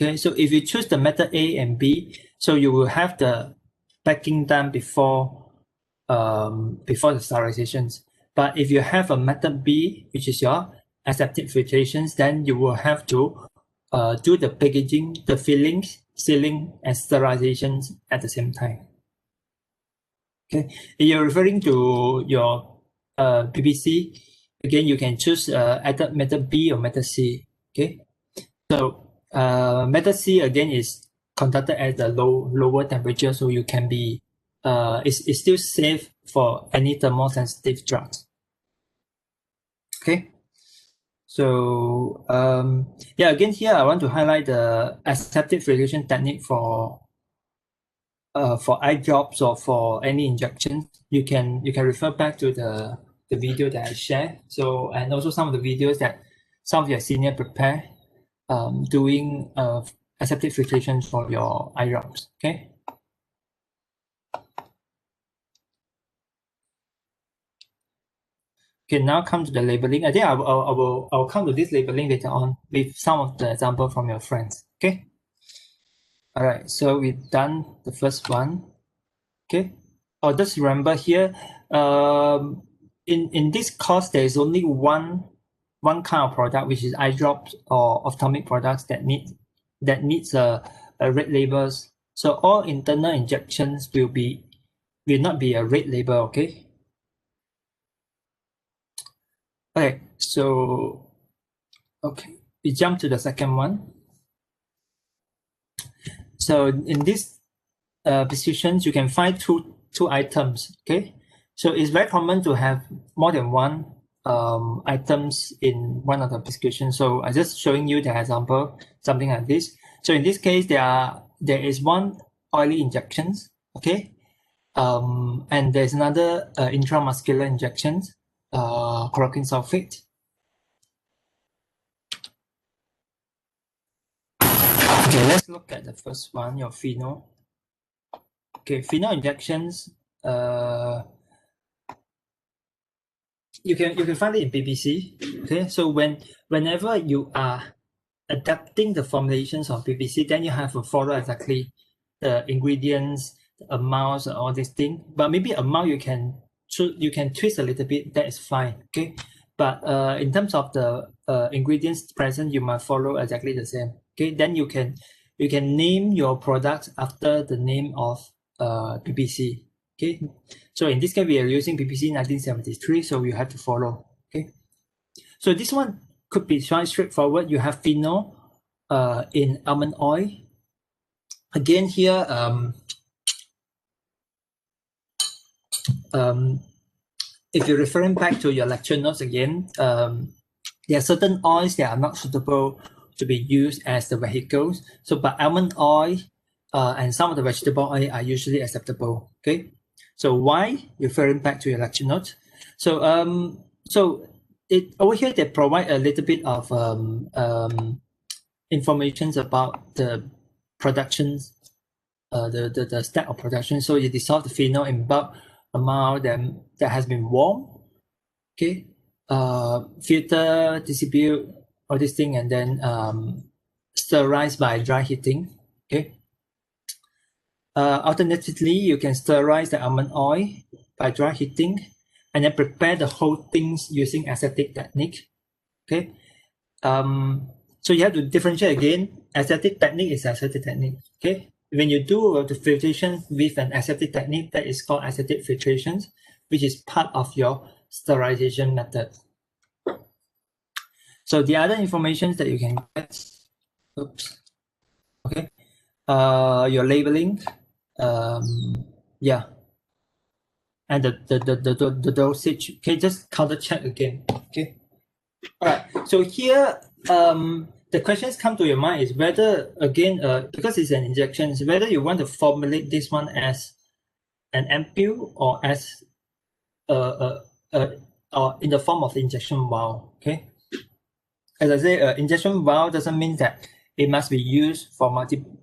Okay, so if you choose the method A and B, so you will have the packing done before the sterilizations. But if you have a method B, which is your aseptic filtrations, then you will have to do the packaging, the fillings, sealing, and sterilizations at the same time. Okay, if you're referring to your PPC, again, you can choose either method B or method C. Okay, so method C again is conducted at a lower temperature, so you can be it's still safe for any thermosensitive drugs. Okay, so yeah, again here I want to highlight the aseptic filtration technique for eye drops or for any injections. You can refer back to the video that I shared. So, and also some of the videos that some of your senior prepare doing aseptic filtration for your eye drops. Okay. Okay, now come to the labeling. I think I'll come to this labeling later on with some of the example from your friends. Okay. All right, so we've done the first one. Okay. Oh, just remember here, in this course, there is only one kind of product, which is eye drops or ophthalmic products that needs a red labels. So all internal injections will not be a red label. Okay. Okay, so okay, we jump to the second one. So in this prescriptions, you can find two items. Okay, so it's very common to have more than one items in one of the prescriptions. So I'm just showing you the example, something like this. So in this case, there is one oily injections. Okay, and there's another intramuscular injections. Chloroquine sulfate. Okay, let's look at the first one, your pheno. Okay, pheno injections. You can find it in PPC. Okay, so whenever you are adapting the formulations of PPC, then you have to follow exactly the ingredients, the amounts, and all these things. But maybe amount you can twist a little bit, that is fine. Okay, but in terms of the ingredients present, you must follow exactly the same. Okay, then you can name your products after the name of PPC. Okay, so in this case we are using PPC 1973, so you have to follow. Okay, so this one could be quite straightforward. You have pheno in almond oil. Again here, if you're referring back to your lecture notes again, there are certain oils that are not suitable to be used as the vehicles. So, but almond oil and some of the vegetable oil are usually acceptable. Okay, so why? Referring back to your lecture notes. So, so it over here they provide a little bit of information about the productions, the step of production. So you dissolve the phenol in bulk amount that has been warmed. Okay, filter, distribute all this thing, and then sterilize by dry heating. Okay. Alternatively, you can sterilize the almond oil by dry heating, and then prepare the whole things using aseptic technique. Okay. So you have to differentiate again. Aseptic technique is aseptic technique. Okay. When you do the filtration with an aseptic technique, that is called aseptic filtration, which is part of your sterilization method. So the other information that you can get, okay, your labeling, yeah, and the dosage. Okay, just counter check again. Okay, all right. So here, the questions come to your mind is whether, again, because it's an injection, whether you want to formulate this one as an ampoule or as or in the form of injection vial. Okay, as I say, injection vial doesn't mean that it must be used for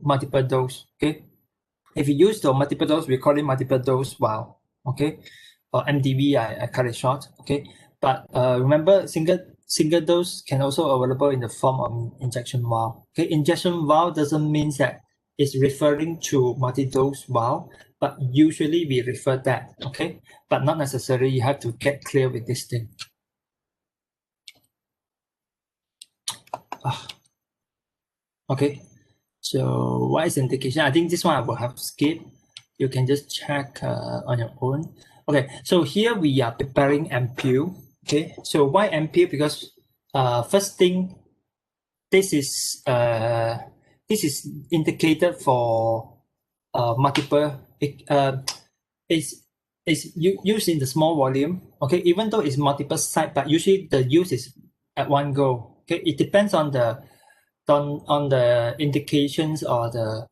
multiple dose. Okay, if you use the multiple dose, we call it multiple dose vial. Okay, or MDV, I cut it short. Okay, but remember, single dose can also available in the form of injection vial. Okay, injection vial doesn't mean that it's referring to multi-dose vial, but usually we refer that. Okay, but not necessarily. You have to get clear with this thing. Okay, so what is indication? I think this one I will have to skip. You can just check on your own. Okay, so here we are preparing ampoule. Okay, so why ampoule? Because first thing, this is indicated for multiple. It's used in the small volume. Okay, even though it's multiple site, but usually the use is at one go. Okay, it depends on the indications or the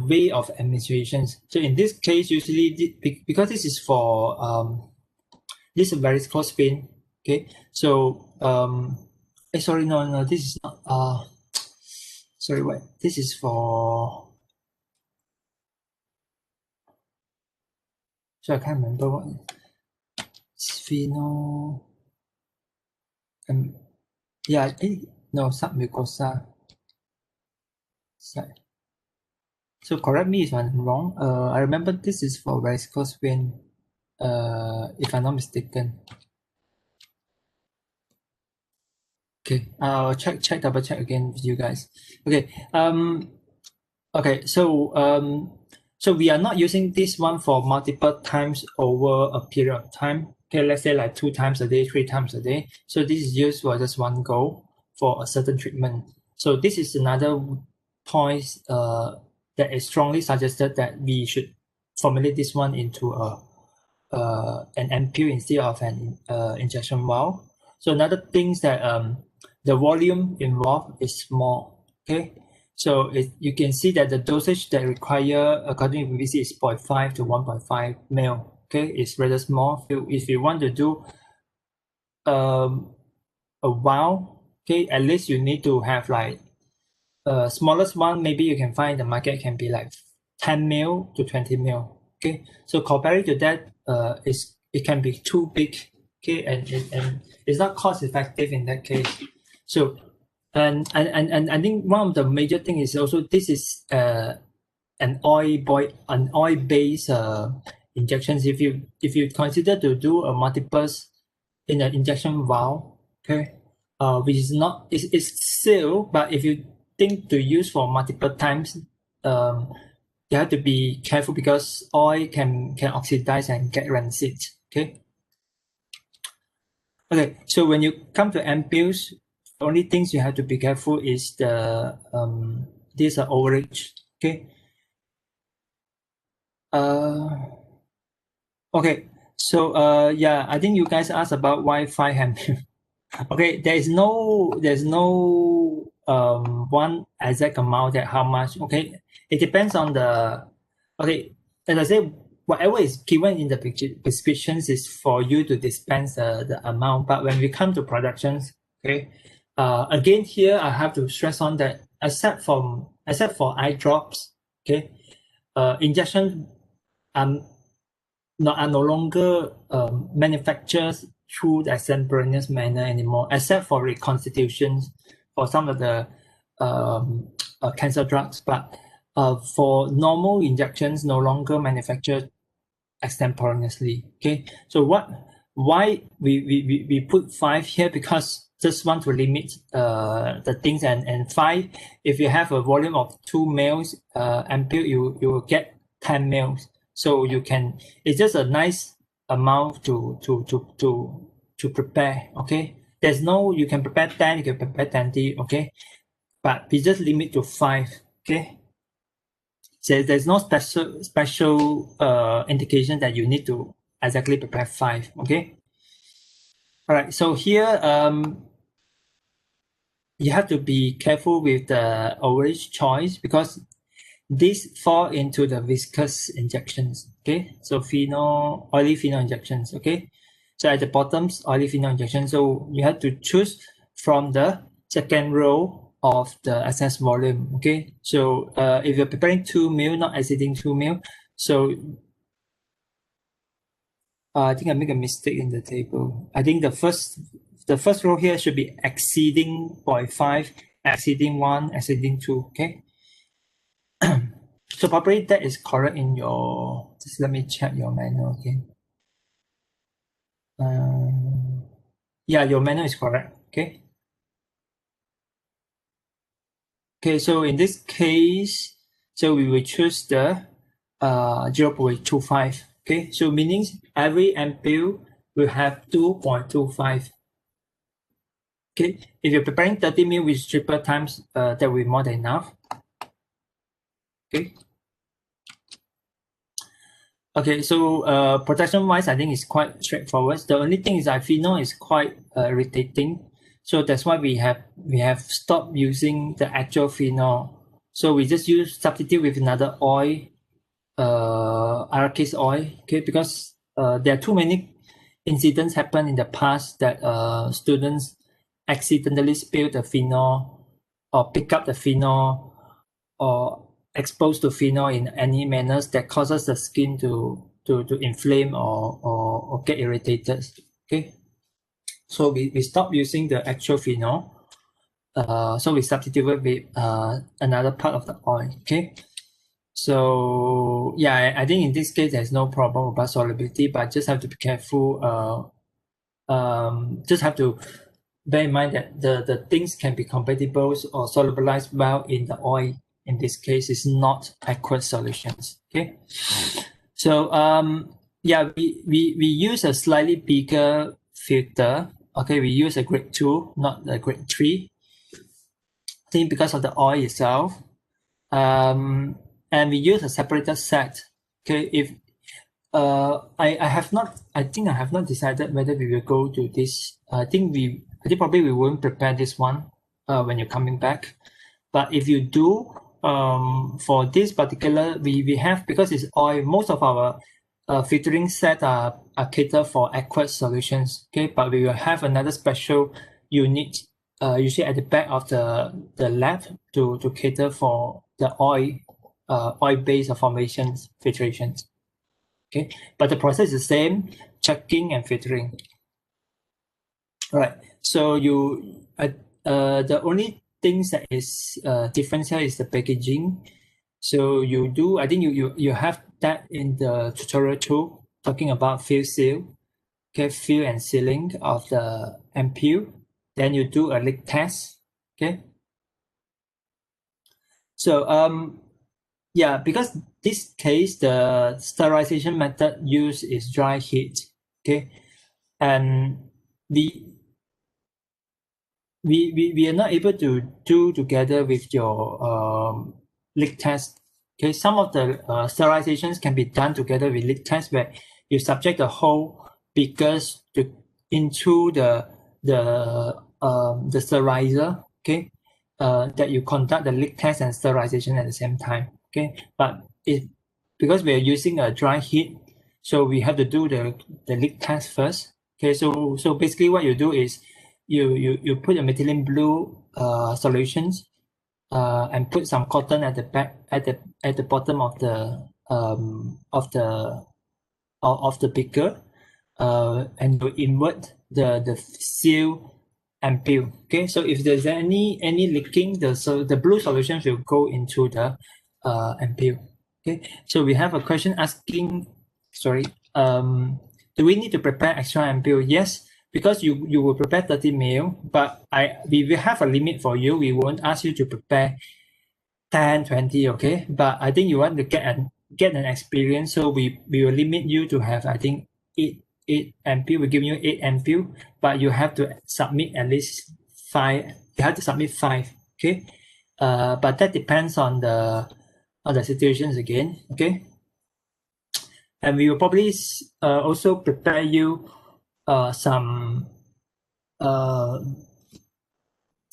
way of administrations. So in this case, usually because this is for this is varicose vein. Okay, so sorry, no, this is not. Sorry, what? This is for. So I can't remember what. Spheno. Yeah, no, submucosa. So correct me if I'm wrong. I remember this is for varicose vein. If I'm not mistaken. Okay, I'll double check again with you guys. Okay, okay, so so we are not using this one for multiple times over a period of time. Okay, let's say like 2 times a day, 3 times a day. So this is used for just one go for a certain treatment. So this is another point that is strongly suggested that we should formulate this one into an ampoule instead of an injection vial. So another thing is that the volume involved is small. Okay, so you can see that the dosage that require according to PPC is 0.5 to 1.5 ml. Okay, it's rather small. If you want to do a vial, okay, at least you need to have like smallest one. Maybe you can find in the market can be like 10 ml to 20 ml. Okay, so compared to that, it can be too big. Okay, and it's not cost effective in that case. So and I think one of the major thing is also this is an oil based injections. If you consider to do a multiples in an injection vial, okay, which is not it's still, but if you think to use for multiple times, you have to be careful because oil can oxidize and get rancid. Okay. Okay, so when you come to ampoules, the only things you have to be careful is the these are overage. Okay. Okay, so yeah, I think you guys asked about why 5 ampoules. Okay, there's no one exact amount that how much. Okay, it depends on the. Okay, as I said, whatever is given in the prescriptions is for you to dispense the amount. But when we come to productions, okay, again here I have to stress on that except for eye drops, okay, injection are no longer manufactured through the extemporaneous manner anymore, except for reconstitutions for some of the cancer drugs. But for normal injections, no longer manufactured extemporaneously. Okay, so why we put 5 here? Because just want to limit the things, and 5, if you have a volume of 2 ml ampoule, you will get 10 ml. So you can, it's just a nice amount to prepare. Okay, there's no, you can prepare 10, you can prepare 20. Okay, but we just limit to 5. Okay, so there's no special indication that you need to exactly prepare 5. Okay, all right, so here you have to be careful with the orange choice because these fall into the viscous injections. Okay, so oily phenol injections. Okay, so at the bottom's oily phenol injection. So you have to choose from the second row of the excess volume. Okay, so if you're preparing 2 ml, not exceeding 2 ml, so I think I make a mistake in the table. I think the first row here should be exceeding 0.5, exceeding 1, exceeding 2. Okay. So probably that is correct in your. Just let me check your manual again. Yeah, your manual is correct. Okay. Okay, so in this case, so we will choose the 0.25. Okay, so meaning every ampule will have 2.25. Okay, if you're preparing 30 ml with triple times, that will be more than enough. Okay. Okay, so protection wise, I think it's quite straightforward. The only thing is that phenol is quite irritating, so that's why we have stopped using the actual phenol. So we just substitute with another oil, Arachis oil. Okay, because there are too many incidents happen in the past that students accidentally spill the phenol or pick up the phenol or exposed to phenol in any manners that causes the skin to inflame or get irritated. Okay, so we stop using the actual phenol. So we substitute with another part of the oil. Okay, so yeah, I think in this case there's no problem about solubility, but just have to be careful. Just have to bear in mind that the things can be compatible or solubilized well in the oil. In this case, is not aqueous solutions. Okay, so yeah, we use a slightly bigger filter. Okay, we use a grade 2, not the grade 3. I think because of the oil itself. And we use a separator set. Okay, if I think I have not decided whether we will go to this. I think probably we won't prepare this one when you're coming back. But if you do, for this particular, we have, because it's oil, most of our filtering set are catered for aqueous solutions. Okay, but we will have another special unit, usually at the back of the lab to cater for the oil-based formations filtrations. Okay, but the process is the same, checking and filtering. All right, so the only things that is different here is the packaging. So I think you have that in the tutorial too, talking about fill seal, okay, fill and sealing of the ampule. Then you do a leak test, okay. So yeah, because this case the sterilization method used is dry heat, okay, and we are not able to do together with your leak test. Okay, some of the sterilizations can be done together with leak test, where you subject the whole beakers into the sterilizer. Okay, that you conduct the leak test and sterilization at the same time. Okay, but because we are using a dry heat, so we have to do the leak test first. Okay, so basically what you do is you put a methylene blue solutions and put some cotton at the back at the bottom of the beaker, and you invert the seal ampule. Okay, so if there's any leaking, the blue solution will go into the ampule. Okay, so we have a question asking, sorry, do we need to prepare extra ampule? Yes, because you will prepare 30 ml, but we will have a limit for you. We won't ask you to prepare 10, 20, okay? But I think you want to get an experience, so we will limit you to have, I think, 8 ampule. We give you 8 ampule, but you have to submit at least 5. You have to submit 5, okay? But that depends on the situations again, okay? And we will probably also prepare you some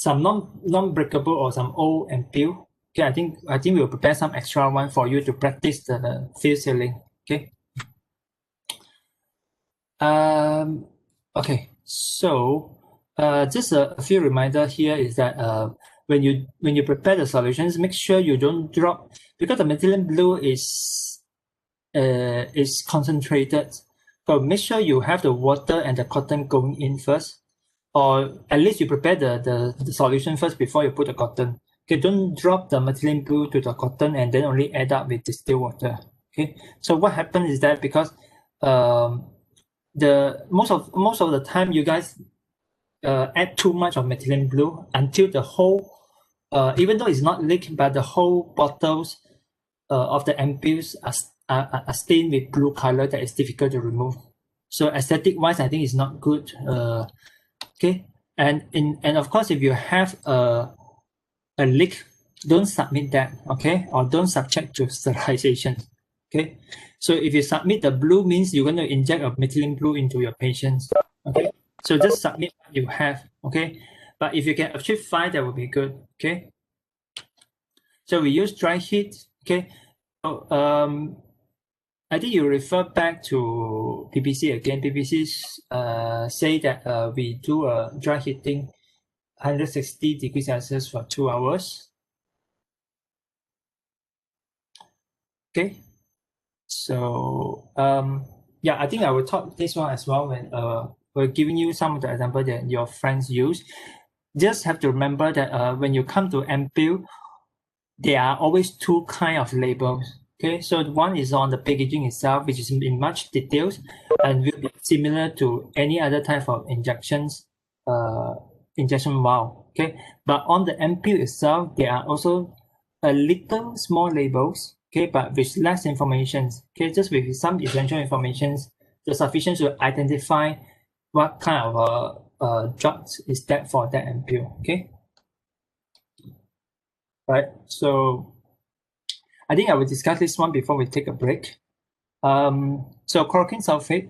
some non-breakable or some old ampule. Okay, I think we'll prepare some extra one for you to practice the field sealing. Okay. Okay. So just a few reminder here is that when you prepare the solutions, make sure you don't drop, because the methylene blue is concentrated. So make sure you have the water and the cotton going in first, or at least you prepare the solution first before you put the cotton. Okay, don't drop the methylene blue to the cotton and then only add up with distilled water. Okay, so what happens is that because the most of the time you guys add too much of methylene blue until the whole even though it's not leaked, but the whole bottles of the ampules are stained with blue color that is difficult to remove. So aesthetic wise, I think it's not good. Okay, and of course, if you have a leak, don't submit that. Okay, or don't subject to sterilization. Okay, so if you submit the blue, means you're going to inject a methylene blue into your patients. Okay, so just submit what you have. Okay, but if you can achieve 5, that would be good. Okay, so we use dry heat. Okay, so I think you refer back to PPC again. PPC say that we do a dry heating 160 degrees Celsius for 2 hours. Okay, so yeah, I think I will talk this one as well when we're giving you some of the example that your friends use. Just have to remember that when you come to ampule, there are always 2 kind of labels. Okay, so one is on the packaging itself, which is in much details and will be similar to any other type of injection vial. Okay, but on the ampule itself, there are also a little small labels. Okay, but with less information. Okay, just with some essential information, just sufficient to identify what kind of drug is that for that ampule. Okay, right. So I think I will discuss this one before we take a break. So chloroquine sulfate.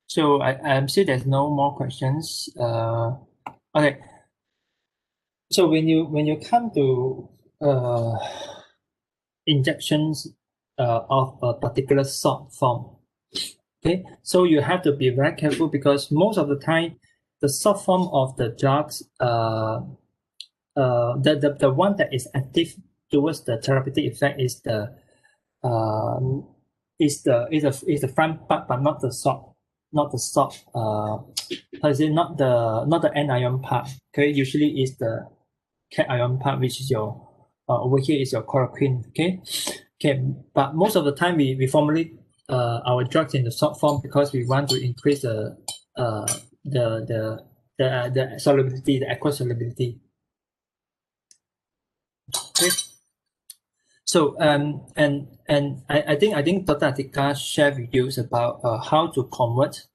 So I'm sure there's no more questions. Okay. So when you come to injections of a particular salt form, okay, so you have to be very careful because most of the time the salt form of the drugs, the one that is active towards the therapeutic effect is the front part, but not the salt, not the anion part. Okay, usually is the cation part, which is your over here is your chloroquine. Okay, but most of the time we formulate our drugs in the salt form because we want to increase the solubility, the aqueous solubility. Okay. So and I think Dr. Atika shared with you about how to convert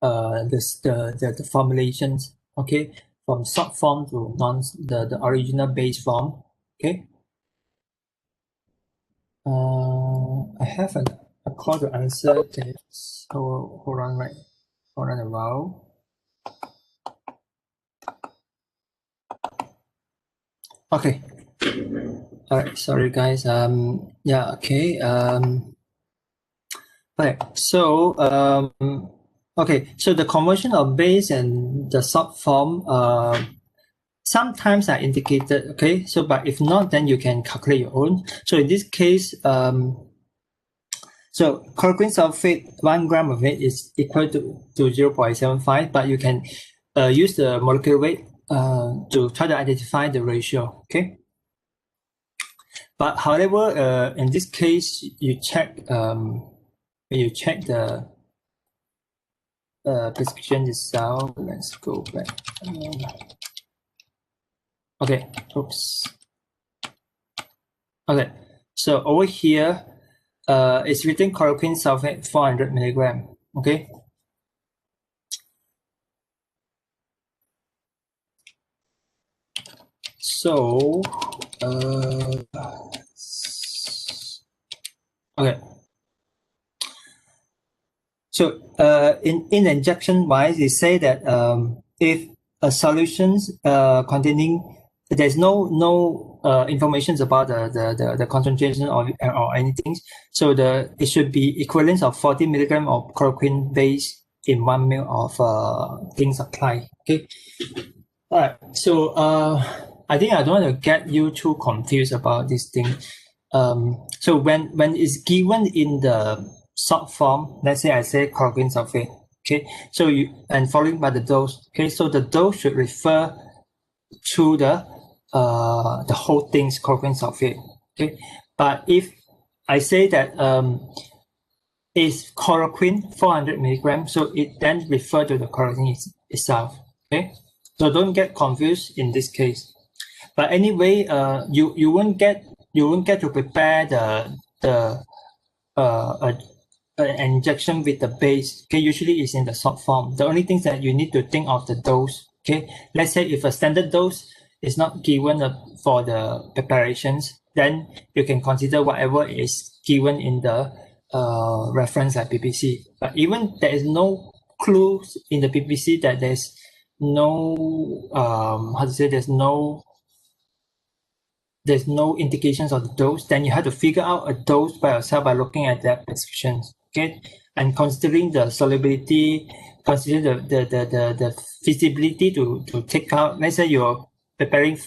the formulations, okay, from salt form to the original base form. Okay. I have a call to answer this. Hold on a while. Okay. All right. Sorry, guys. Yeah. Okay. Right. So okay. So the conversion of base and the salt form sometimes are indicated. Okay. So but if not, then you can calculate your own. So in this case, so chloroquine sulfate, 1 gram of it is equal to 0.75, but you can use the molecular weight to try to identify the ratio. Okay. But however, in this case, you check the prescription itself. Let's go back. Okay. Oops. Okay. So over here, it's written chloroquine sulfate 400 milligram. Okay. So okay. So in injection wise, they say that if a solutions containing there's no information about the concentration or anything, so it should be equivalent of 40 milligram of chloroquine base in 1 ml of things applied. Okay. All right. So I think I don't want to get you too confused about this thing. So when it's given in the short form, let's say I say chloroquine sulfate, okay, so and following by the dose, okay, so the dose should refer to the whole thing's chloroquine sulfate, okay. But if I say that it's chloroquine 400 milligrams, so it then refer to the chloroquine itself, okay. So don't get confused in this case. But anyway, you won't get to prepare an injection with the base. Okay, usually it's in the short form. The only thing that you need to think of the dose. Okay, let's say if a standard dose is not given for the preparations, then you can consider whatever is given in the reference at PPC. But even there is no clues in the PPC that there's no there's no indications of the dose, then you have to figure out a dose by yourself by looking at their prescriptions, okay? And considering the solubility, consider the feasibility to take out, let's say you're preparing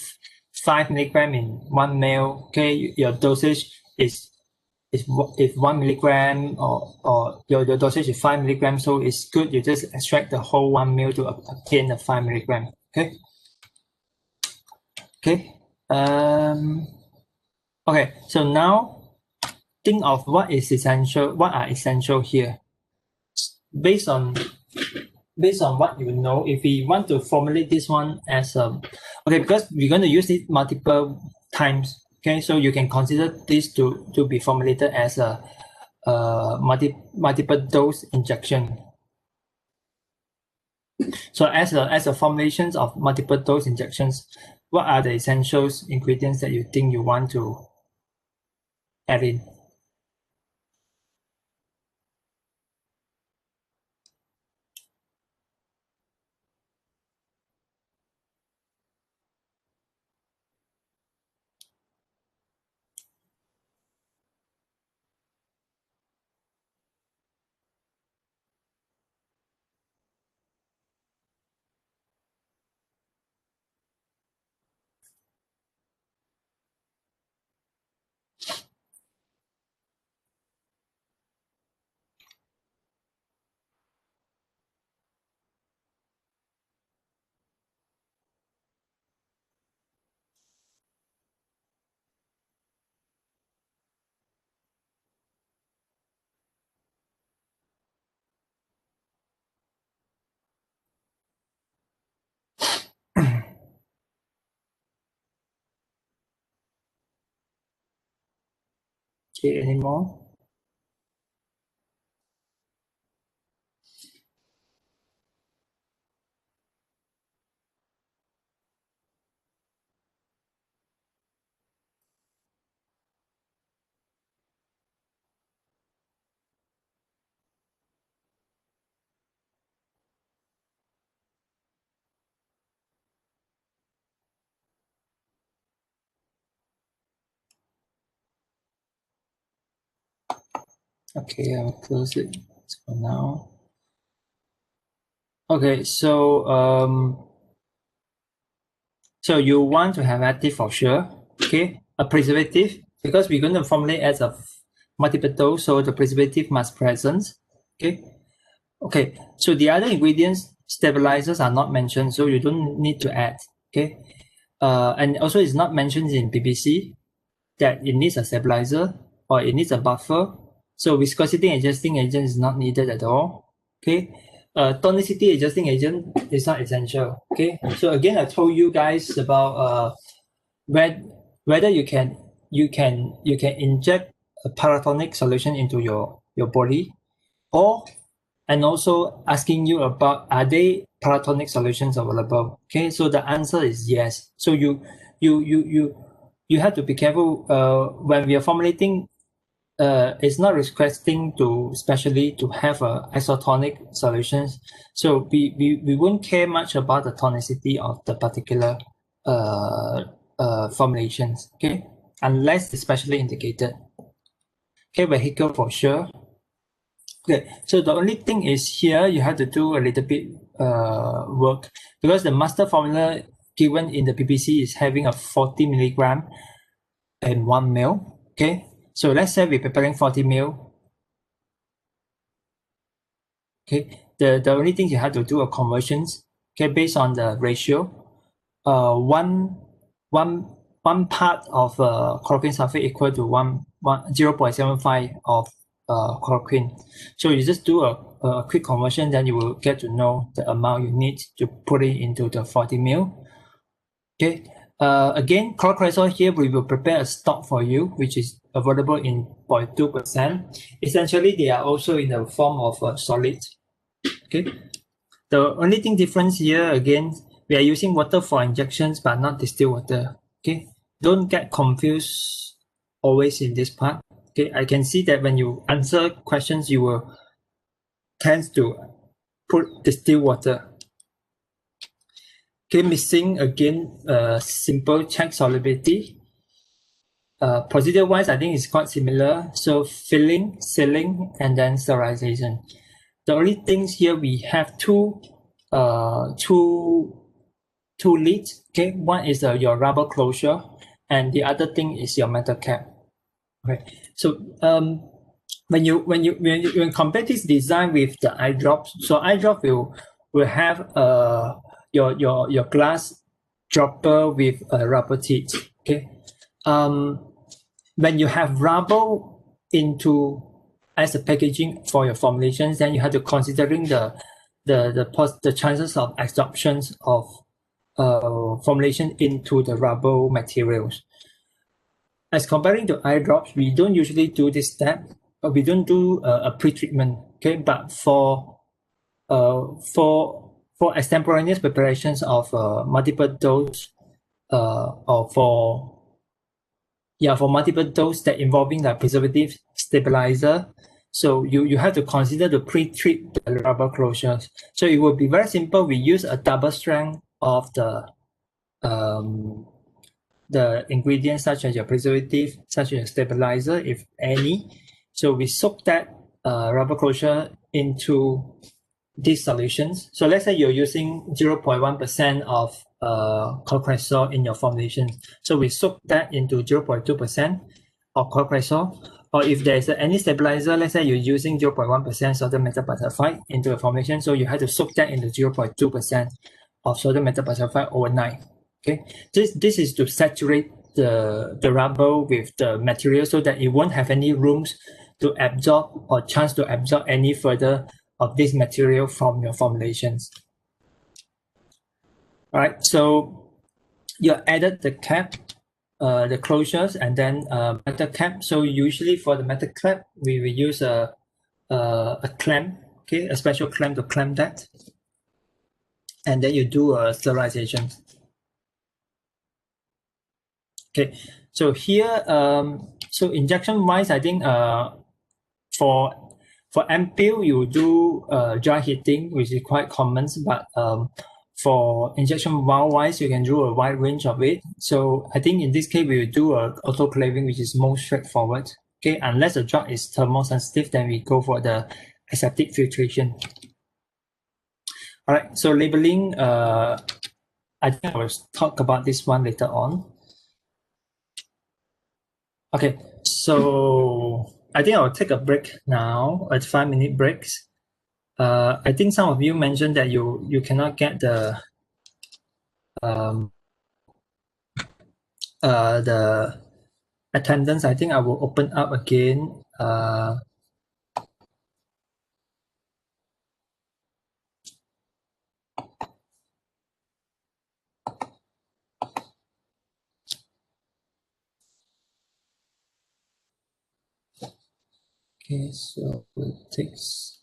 5 milligram in 1 ml, okay? Your dosage is 1 milligram or your dosage is 5 milligrams, so it's good you just extract the whole 1 ml to obtain the 5 milligram, okay? Okay. Okay, so now think of what are essential here. Based on what you know, if we want to formulate this one as okay, because we're going to use it multiple times, okay, so you can consider this to be formulated as a multiple dose injection. So as a formulations of multiple dose injections, what are the essentials ingredients that you think you want to add in? Okay, any more? Okay, I'll close it for now. Okay, so so you want to have active for sure, okay? A preservative, because we're going to formulate as a multiple dose, so the preservative must present, okay? Okay, so the other ingredients, stabilizers are not mentioned, so you don't need to add, okay? And also it's not mentioned in PPC that it needs a stabilizer or it needs a buffer. So viscosity adjusting agent is not needed at all, okay? Tonicity adjusting agent is not essential, okay? So again, I told you guys about whether you can inject a paratonic solution into your body, and also asking you about are there paratonic solutions available? Okay, so the answer is yes. So you have to be careful when we are formulating it's not requesting to especially to have a isotonic solutions. So we won't care much about the tonicity of the particular formulations, okay, unless it's specially indicated. Okay, vehicle for sure. Okay, so the only thing is here you have to do a little bit work because the master formula given in the PPC is having a 40 milligram and 1 ml. Okay, so let's say we're preparing 40 ml. Okay, the only thing you have to do a conversions, okay, based on the ratio. One part of chloroquine sulfate equal to 0.75 of chloroquine. So you just do a quick conversion, then you will get to know the amount you need to put it into the 40 ml. Okay. Again, chlorothiazole here, we will prepare a stock for you, which is available in 0.2%. Essentially, they are also in the form of a solid. Okay. The only thing difference here, again, we are using water for injections, but not distilled water. Okay. Don't get confused always in this part. Okay. I can see that when you answer questions, you will tend to put distilled water. Okay, missing again, simple check solubility. Procedure-wise, I think it's quite similar. So filling, sealing, and then sterilization. The only things here we have two leads. Okay, one is your rubber closure, and the other thing is your metal cap. Okay, so when you compare this design with the eye drops, so eye drop will have your glass dropper with a rubber teeth. Okay, when you have rubber into as a packaging for your formulations, then you have to considering the chances of absorptions of formulation into the rubber materials. As comparing to eye drops, we don't usually do this step. We don't do a pre-treatment. Okay, but for extemporaneous preparations of multiple dose, or for multiple dose that involving the preservative stabilizer, so you have to consider to pre-treat the rubber closures. So it will be very simple. We use a double strength of the ingredients such as your preservative, such as stabilizer, if any. So we soak that rubber closure into these solutions. So let's say you're using 0.1% of chlorothiazole in your formulation. So we soak that into 0.2% of chlorothiazole. Or if there's any stabilizer, let's say you're using 0.1% sodium metabisulfite into a formulation, so you have to soak that into 0.2% of sodium metabisulfite overnight. Okay, this is to saturate the rubber with the material so that it won't have any rooms to absorb or chance to absorb any further of this material from your formulations. All right, so you added the cap, the closures, and then metal cap. So usually for the metal cap, we will use a clamp, okay, a special clamp to clamp that, and then you do a sterilization. Okay, so here, so injection wise, I think for ampoule you do dry heating, which is quite common, but for injection vial wise, you can do a wide range of it. So I think in this case, we will do a autoclaving, which is most straightforward. Okay, unless the drug is thermosensitive, then we go for the aseptic filtration. All right, so labeling, I think I will talk about this one later on. Okay, so I think I'll take a break now, a 5-minute breaks. I think some of you mentioned that you cannot get the attendance. I think I will open up again. Okay, so it takes.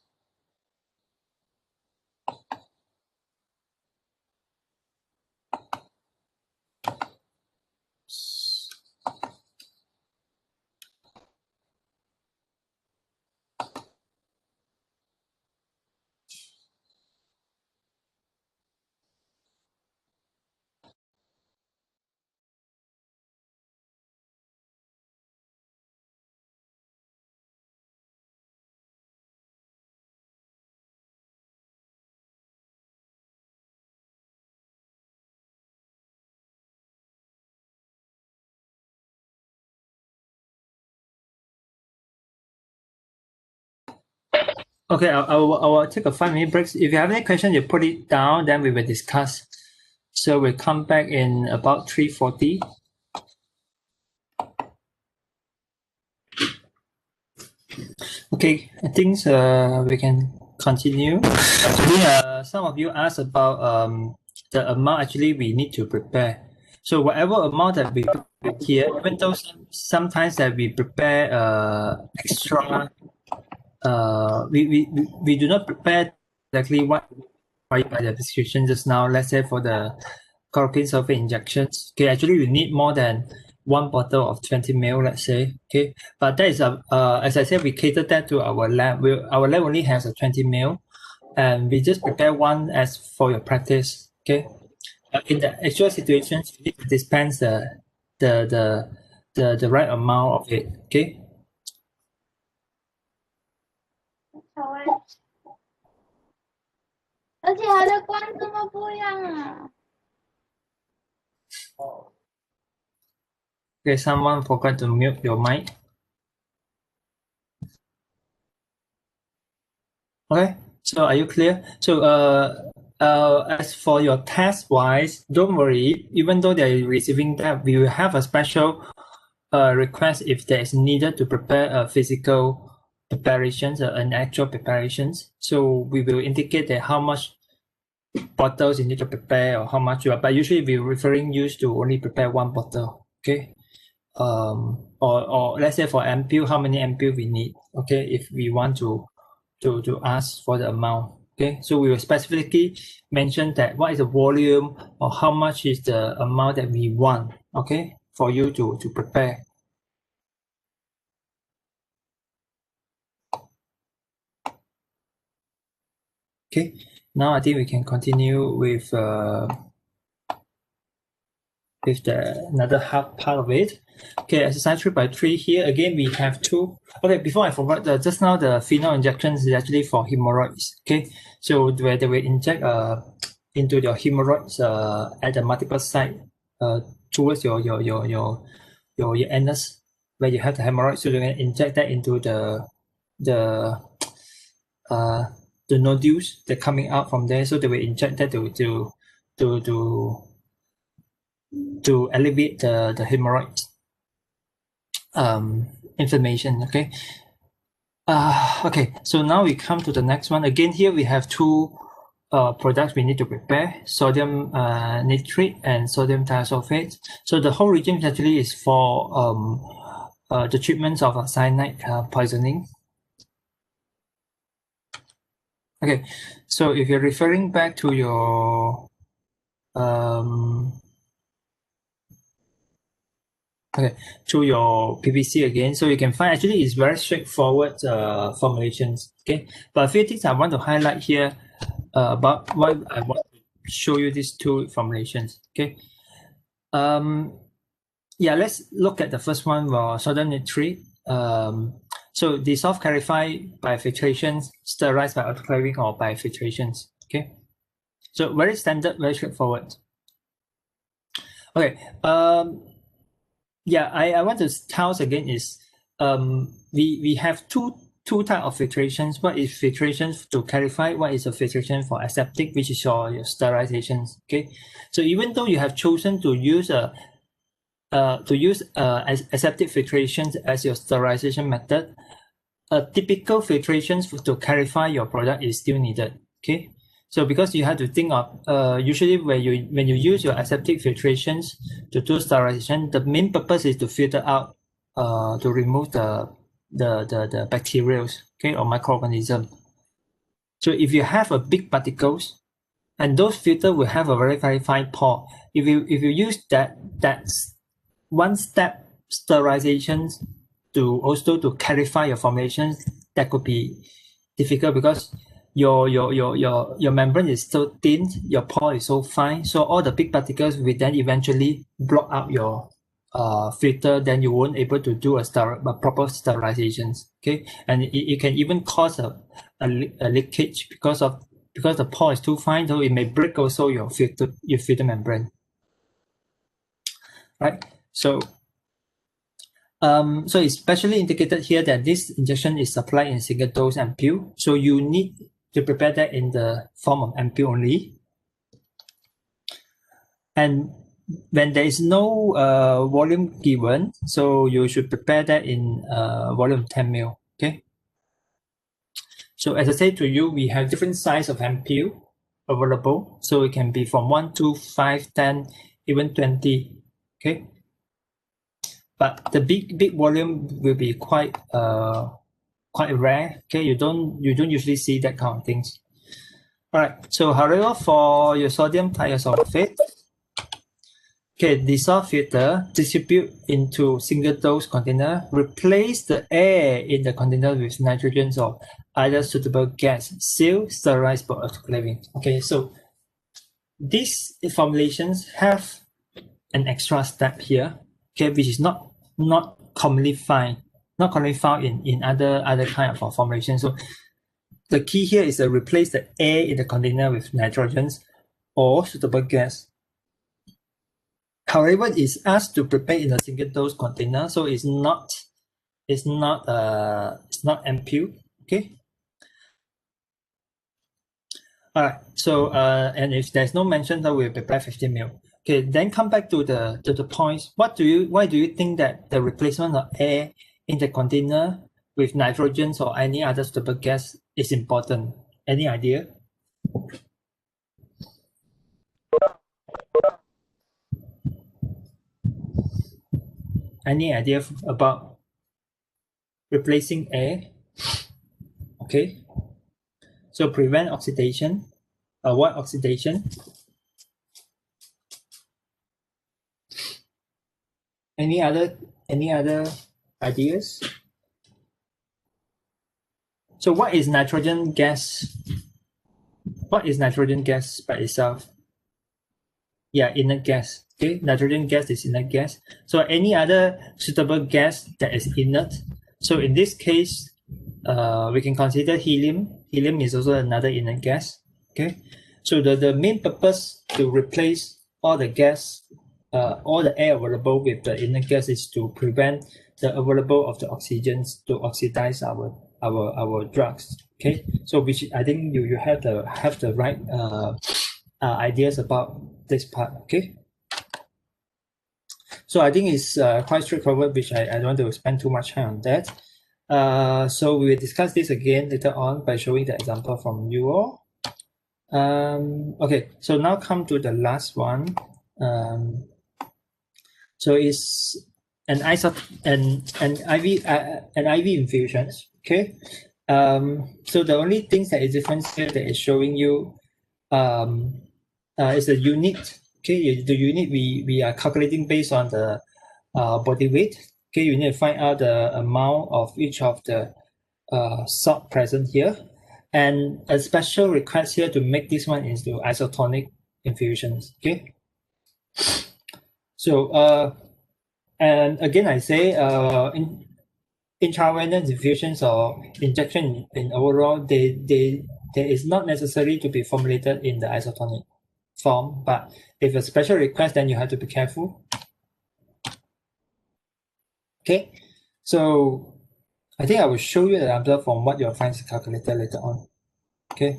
Okay, I will take a 5-minute break. If you have any questions, you put it down, then we will discuss. So we'll come back in about 3:40. Okay, I think we can continue. Actually, some of you asked about the amount actually we need to prepare. So whatever amount that we prepare here, even though sometimes that we prepare extra, we do not prepare exactly what by the prescription just now. Let's say for the chloroquine sulfate injections, okay, actually we need more than one bottle of 20 ml, let's say, okay. But that is as I said, we cater that to our lab. Our lab only has a 20 ml, and we just prepare one as for your practice, okay. In the actual situations, you need to dispense the right amount of it, okay. 而且它的光这么不一样啊！ Okay, someone forgot to mute your mic. Okay, so are you clear? So as for your test wise, don't worry. Even though they're receiving that, we will have a special request if there is needed to prepare a physical preparations, an actual preparations. So we will indicate that how much bottles you need to prepare or how much you are. But usually we're referring you to only prepare one bottle. Okay. Or let's say for ampule, how many ampule we need. Okay, if we want to ask for the amount. Okay, so we will specifically mention that what is the volume or how much is the amount that we want, okay, for you to prepare. Okay, now I think we can continue with another half part of it. Okay, exercise 3x3 here. Again, we have two. Okay, before I forgot, just now the phenol injections is actually for hemorrhoids. Okay, so where they will inject into your hemorrhoids at the multiple site towards your anus where you have the hemorrhoids. So they can inject that into the nodules that coming out from there. So they will inject that to alleviate the hemorrhoid inflammation. Okay. Okay, so now we come to the next one. Again, here we have two products we need to prepare: sodium nitrate and sodium thiosulfate. So the whole region actually is for the treatments of cyanide poisoning. Okay, so if you're referring back to your to your PPC again, so you can find actually it's very straightforward formulations. Okay, but a few things I want to highlight here about why I want to show you these two formulations. Okay, yeah, let's look at the first one, sodium nitrate. So dissolve, clarify by filtrations, sterilize by autoclaving or by filtrations. Okay, so very standard, very straightforward. Okay, yeah, I want to tell us again is we have two type of filtrations. What is filtrations to clarify? What is a filtration for aseptic, which is your sterilizations? Okay, so even though you have chosen to use aseptic filtrations as your sterilization method, typical filtrations to clarify your product is still needed. Okay, so because you have to think of usually when you use your aseptic filtrations to do sterilization, the main purpose is to filter out to remove the bacteria, okay, or microorganism. So if you have a big particles, and those filter will have a very fine pore. If you use that one step sterilization to also to clarify your formulations, that could be difficult because your membrane is so thin, your pore is so fine, so all the big particles will then eventually block out your filter. Then you won't able to do a proper sterilizations. Okay, and it can even cause a leakage because the pore is too fine, so it may break also your filter membrane. Right. So So it's specially indicated here that this injection is applied in single dose ampoule. So you need to prepare that in the form of ampoule only. And when there is no volume given, so you should prepare that in volume 10 ml. Okay. So as I said to you, we have different size of ampoule available. So it can be from 1 to 5, 10, even 20. Okay. But the big volume will be quite rare. Okay, you don't usually see that kind of things. All right. So however, for your sodium thiosulfate, okay, dissolve filter, distribute into single dose container, replace the air in the container with nitrogen or other suitable gas, seal, sterilize for autoclaving. Okay, so these formulations have an extra step here, okay, which is not commonly found in other kind of formulation. So the key here is to replace the air in the container with nitrogen or suitable gas. However, it's asked to prepare in a single dose container, so it's not ampoule. Okay. All right. So and if there's no mention, that we'll prepare 50 ml. Okay. Then come back to the points. Why do you think that the replacement of air in the container with nitrogen or any other suitable gas is important? Any idea? Any idea about replacing air? Okay. So prevent oxidation, avoid oxidation. Any other ideas? So what is nitrogen gas? What is nitrogen gas by itself? Yeah, inert gas. Okay, nitrogen gas is inert gas. So any other suitable gas that is inert. So in this case, we can consider helium. Helium is also another inert gas. Okay, so the main purpose to replace all the gas, all the air available with the inert gas is to prevent the available of the oxygens to oxidize our drugs. Okay, so which I think you have the right ideas about this part. Okay. So I think it's quite straightforward, which I don't want to spend too much time on that. So we will discuss this again later on by showing the example from you all. Okay, so now come to the last one. So it's an IV infusions. Okay. So the only things that is different here that is showing you is the unit. Okay, the unit we are calculating based on the body weight. Okay, you need to find out the amount of each of the salt present here, and a special request here to make this one into isotonic infusions. Okay, so and again I say intravenous infusions or injection in overall, there is not necessary to be formulated in the isotonic form, but if a special request, then you have to be careful. Okay, so I think I will show you the answer from what you'll find calculated later on. Okay,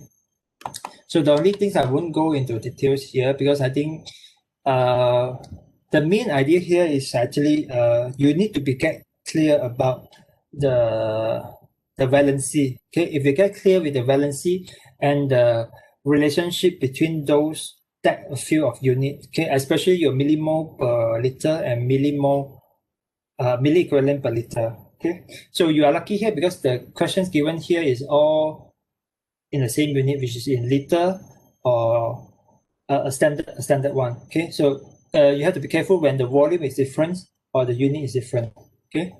so the only things I won't go into details here because I think the main idea here is actually you need to get clear about the valency. Okay, if you get clear with the valency and the relationship between those that field of unit, okay, especially your millimole per liter and millimole milliequivalent per liter. Okay, so you are lucky here because the questions given here is all in the same unit, which is in liter or a standard one. Okay, so you have to be careful when the volume is different or the unit is different. Okay.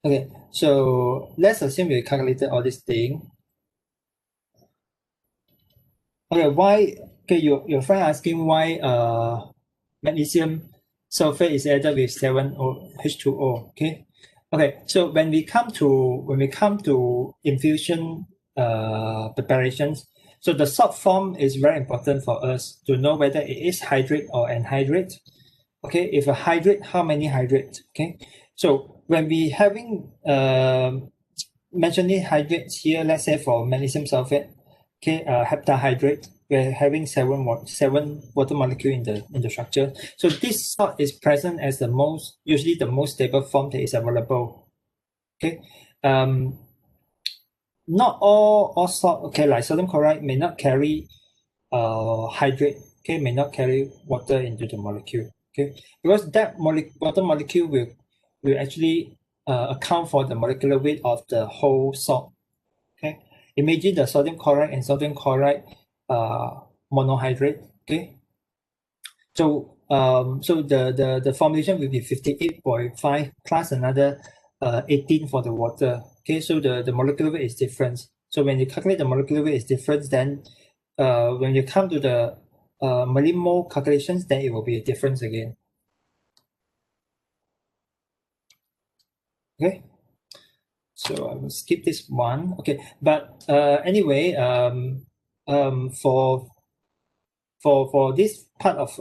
Okay, so let's assume we calculated all this thing. Okay, why? Okay, your friend asking why magnesium sulfate is added with 7H2O. Okay, okay. So when we come to infusion preparations, so the salt form is very important for us to know whether it is hydrate or anhydrate. Okay, if a hydrate, how many hydrates? Okay, so when we having mentioning hydrates here, let's say for magnesium sulfate, okay, heptahydrate, we're having seven water molecule in the structure. So this salt is present as usually the most stable form that is available. Okay, not all salt, okay, like sodium chloride may not carry hydrate, okay, may not carry water into the molecule, okay, because that water molecule will actually account for the molecular weight of the whole salt. Okay, imagine the sodium chloride and sodium chloride monohydrate. Okay, so so the formulation will be 58.5 plus another 18 for the water. Okay, so the molecular weight is different. So when you calculate the molecular weight is different, then when you come to the millimole calculations, then it will be a difference again. Okay, so I will skip this one. Okay, but anyway, for this part of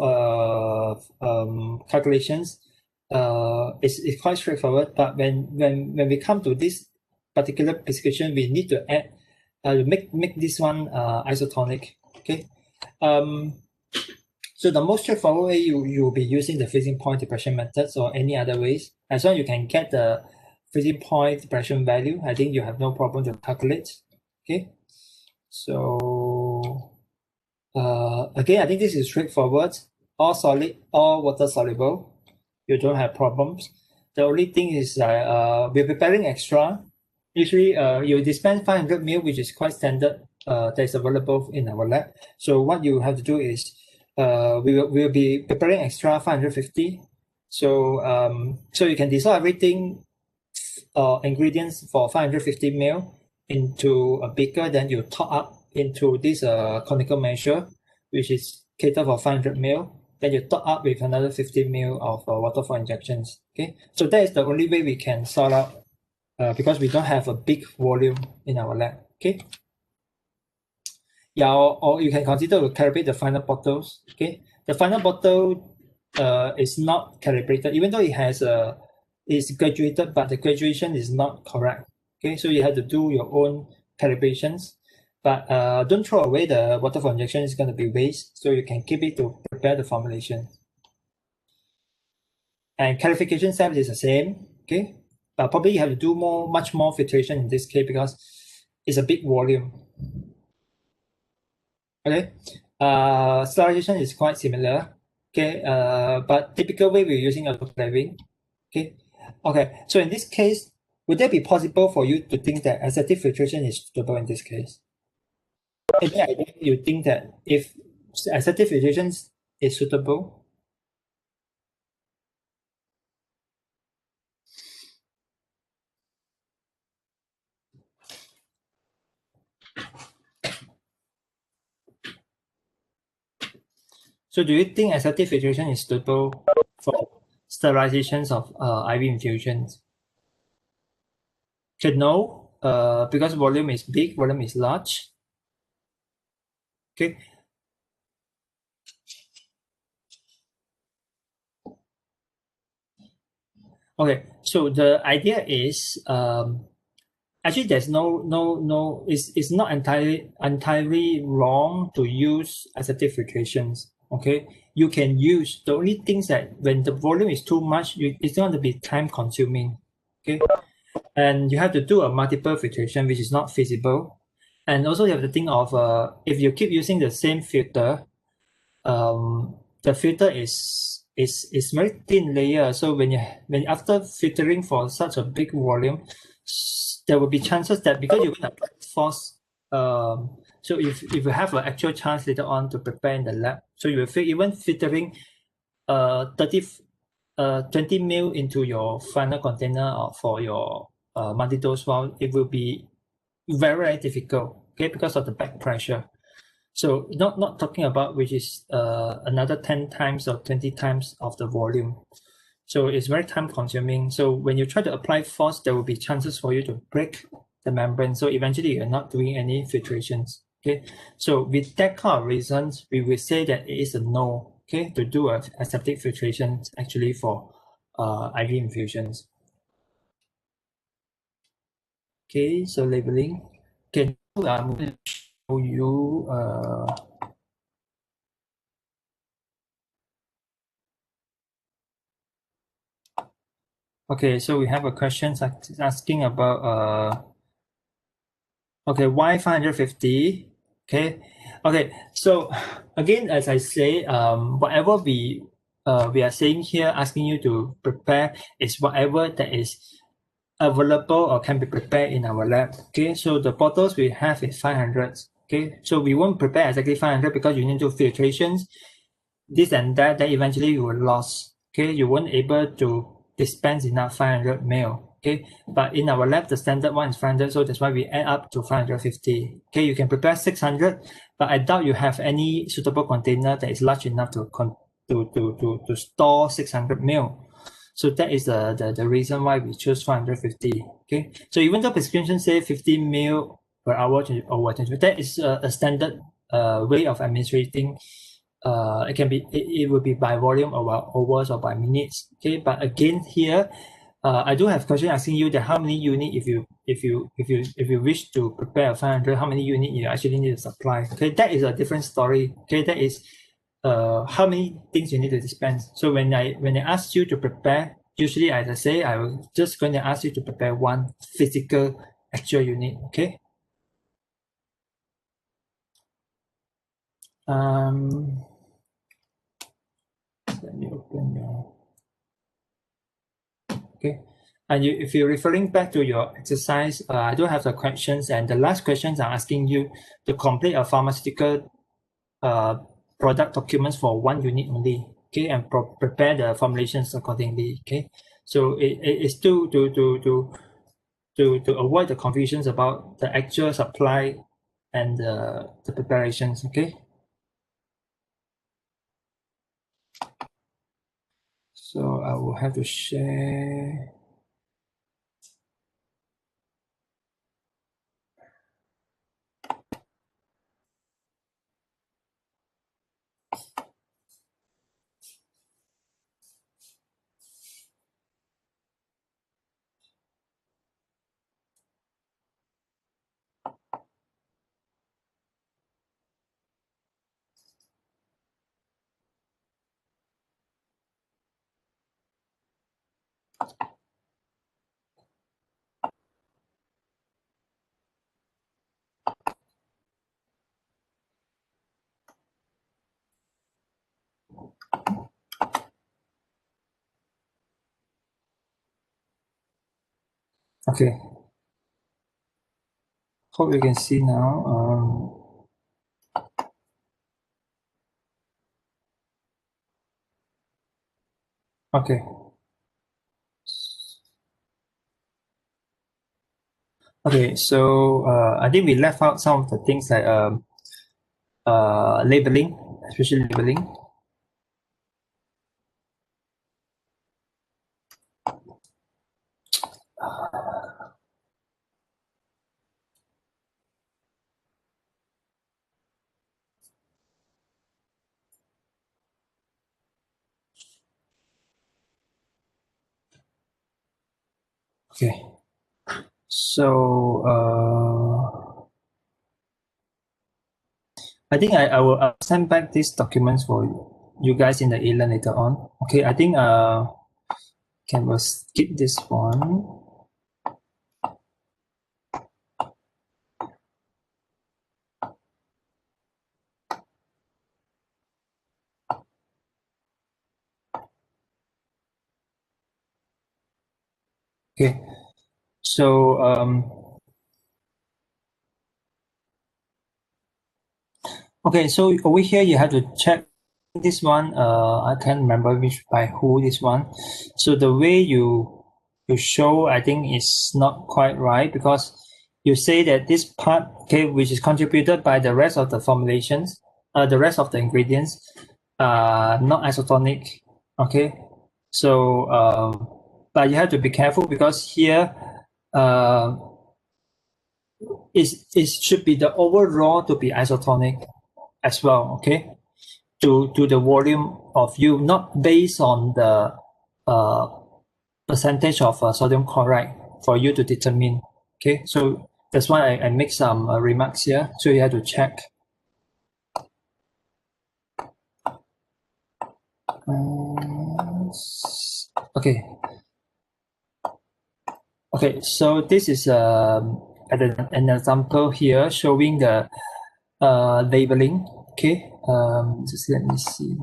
calculations, it's quite straightforward. But when we come to this particular prescription, we need to add make this one isotonic. Okay. So the most straightforward way you will be using the freezing point depression methods or any other ways. As long as you can get the freezing point depression value, I think you have no problem to calculate. Okay. So again, I think this is straightforward. All solid, all water soluble. You don't have problems. The only thing is we're preparing extra. Usually, you dispense 500 ml, which is quite standard. That is available in our lab. So what you have to do is we'll be preparing extra 550. So so you can dissolve everything ingredients for 550 ml into a beaker. Then you top up into this conical measure, which is catered for 500 ml. Then you top up with another 50 ml of water for injections. Okay, so that is the only way we can sort out because we don't have a big volume in our lab. Okay. Yeah, or you can consider to calibrate the final bottles. Okay, the final bottle is not calibrated, even though it has is graduated, but the graduation is not correct. Okay, so you have to do your own calibrations. But don't throw away the water for injection, it's going to be waste. So you can keep it to prepare the formulation. And clarification step is the same. Okay, but probably you have to do much more filtration in this case because it's a big volume. Okay, sterilization is quite similar. Okay, but typical way we're using autoclaving. Okay, so in this case, would that be possible for you to think that aseptic filtration is suitable in this case? Any idea you think that if aseptic filtration is suitable? So do you think aseptic filtration is suitable for sterilizations of IV infusions? Okay, no, because volume is big, volume is large. Okay. Okay, so the idea is actually there's it's not entirely wrong to use aseptic filtrations. Okay, you can use, the only things that when the volume is too much, it's going to be time consuming. Okay, and you have to do a multiple filtration, which is not feasible. And also you have to think of if you keep using the same filter, the filter is very thin layer. So when after filtering for such a big volume, there will be chances that because you're going to force, so if you have an actual chance later on to prepare in the lab, so you will feel even filtering 20 ml into your final container or for your multi-dose vial, it will be very, very difficult, okay, because of the back pressure. So not talking about which is another 10 times or 20 times of the volume. So it's very time consuming. So when you try to apply force, there will be chances for you to break the membrane. So eventually you're not doing any filtrations. Okay. So with that kind of reasons, we will say that it is a no. okay, to do a aseptic filtration actually for IV infusions. Okay, so labeling. Okay, now I'm going to show you okay, so we have a question asking about okay, why 550? Okay, so again, as I say, whatever we are saying here, asking you to prepare is whatever that is available or can be prepared in our lab. Okay, so the bottles we have is 500. Okay, so we won't prepare exactly 500 because you need to filtrations, this and that, then eventually you will lose. Okay, you won't able to dispense enough 500 ml. Okay, but in our lab the standard one is 500, so that's why we add up to 550. Okay, you can prepare 600, but I doubt you have any suitable container that is large enough to store 600 ml. So that is the reason why we choose 550. Okay, so even though prescription say 50 ml per hour or whatever, that is a standard way of administrating. It can be it will be by volume or by hours or by minutes. Okay, but again here, I do have question asking you that how many unit if you wish to prepare a 500, how many unit you actually need to supply. Okay, that is a different story. Okay, that is how many things you need to dispense. So when I ask you to prepare, usually as I say, I will just going to ask you to prepare one physical actual unit. Okay. Let me open your. Okay. And if you're referring back to your exercise, I do have the questions, and the last questions are asking you to complete a pharmaceutical product documents for one unit only. Okay, and prepare the formulations accordingly. Okay, so it's to avoid the confusions about the actual supply and the preparations. Okay. So I will have to share. Okay. Hope you can see now. Okay. Okay, so I think we left out some of the things like labeling, especially labeling. Okay, so I think I will send back these documents for you guys in the e-learn later on. Okay, I think can we skip this one? Okay, so okay, so over here you have to check this one. I can't remember which by who this one. So the way you show, I think is not quite right, because you say that this part, okay, which is contributed by the rest of the formulations, the rest of the ingredients, not isotonic. Okay, so but you have to be careful because here, it should be the overall to be isotonic as well. Okay, to the volume of U, not based on the percentage of sodium chloride for you to determine. Okay, so that's why I make some remarks here. So you have to check. Okay. Okay, so this is an example here showing the labeling. Okay, just let me see.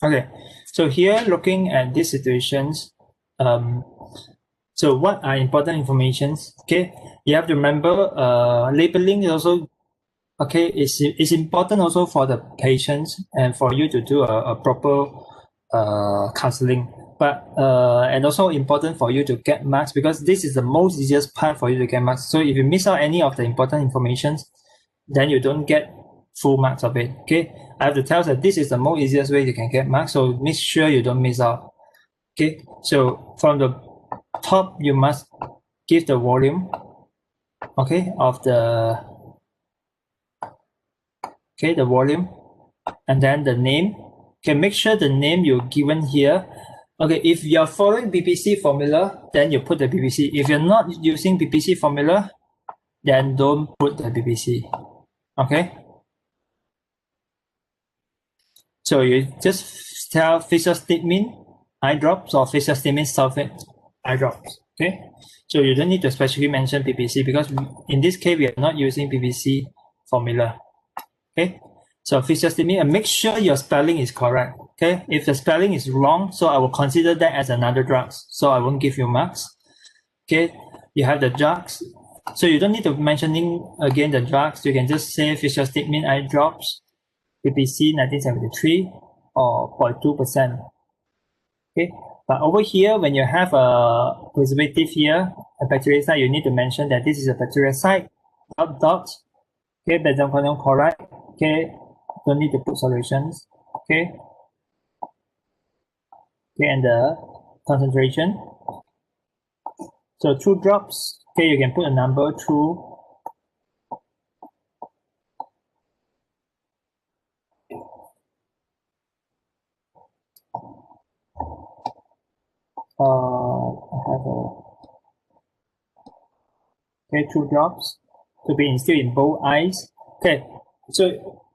Okay, so here looking at these situations, so what are important informations? Okay, you have to remember labeling is also it's important also for the patients and for you to do a proper counseling, but and also important for you to get marks, because this is the most easiest part for you to get marks. So if you miss out any of the important information, then you don't get full marks of it. Okay, I have to tell you that this is the most easiest way you can get marks, so make sure you don't miss out. Okay, so from the top you must give the volume, okay, of the the volume, and then the name. Okay, make sure the name you're given here. Okay, if you're following BPC formula, then you put the BPC. If you're not using BPC formula, then don't put the BPC. Okay, so you just tell physostigmine eye drops or physostigmine sulfate eye drops. Okay, so you don't need to specifically mention BPC, because in this case we are not using BPC formula. Okay, so physostigmine, and make sure your spelling is correct. Okay, if the spelling is wrong, so I will consider that as another drug, so I won't give you marks. Okay, you have the drugs, so you don't need to mentioning again the drugs. You can just say physostigmine eye drops, BPC 1973 or 0.2%. Okay, but over here, when you have a preservative here, a bactericide, you need to mention that this is a bactericide, dot, okay, benzalkonium chloride, okay, don't need to put solutions, okay, and the concentration. So 2 drops, okay, you can put a number 2. I have a 2 drops to be instilled in both eyes. Okay, so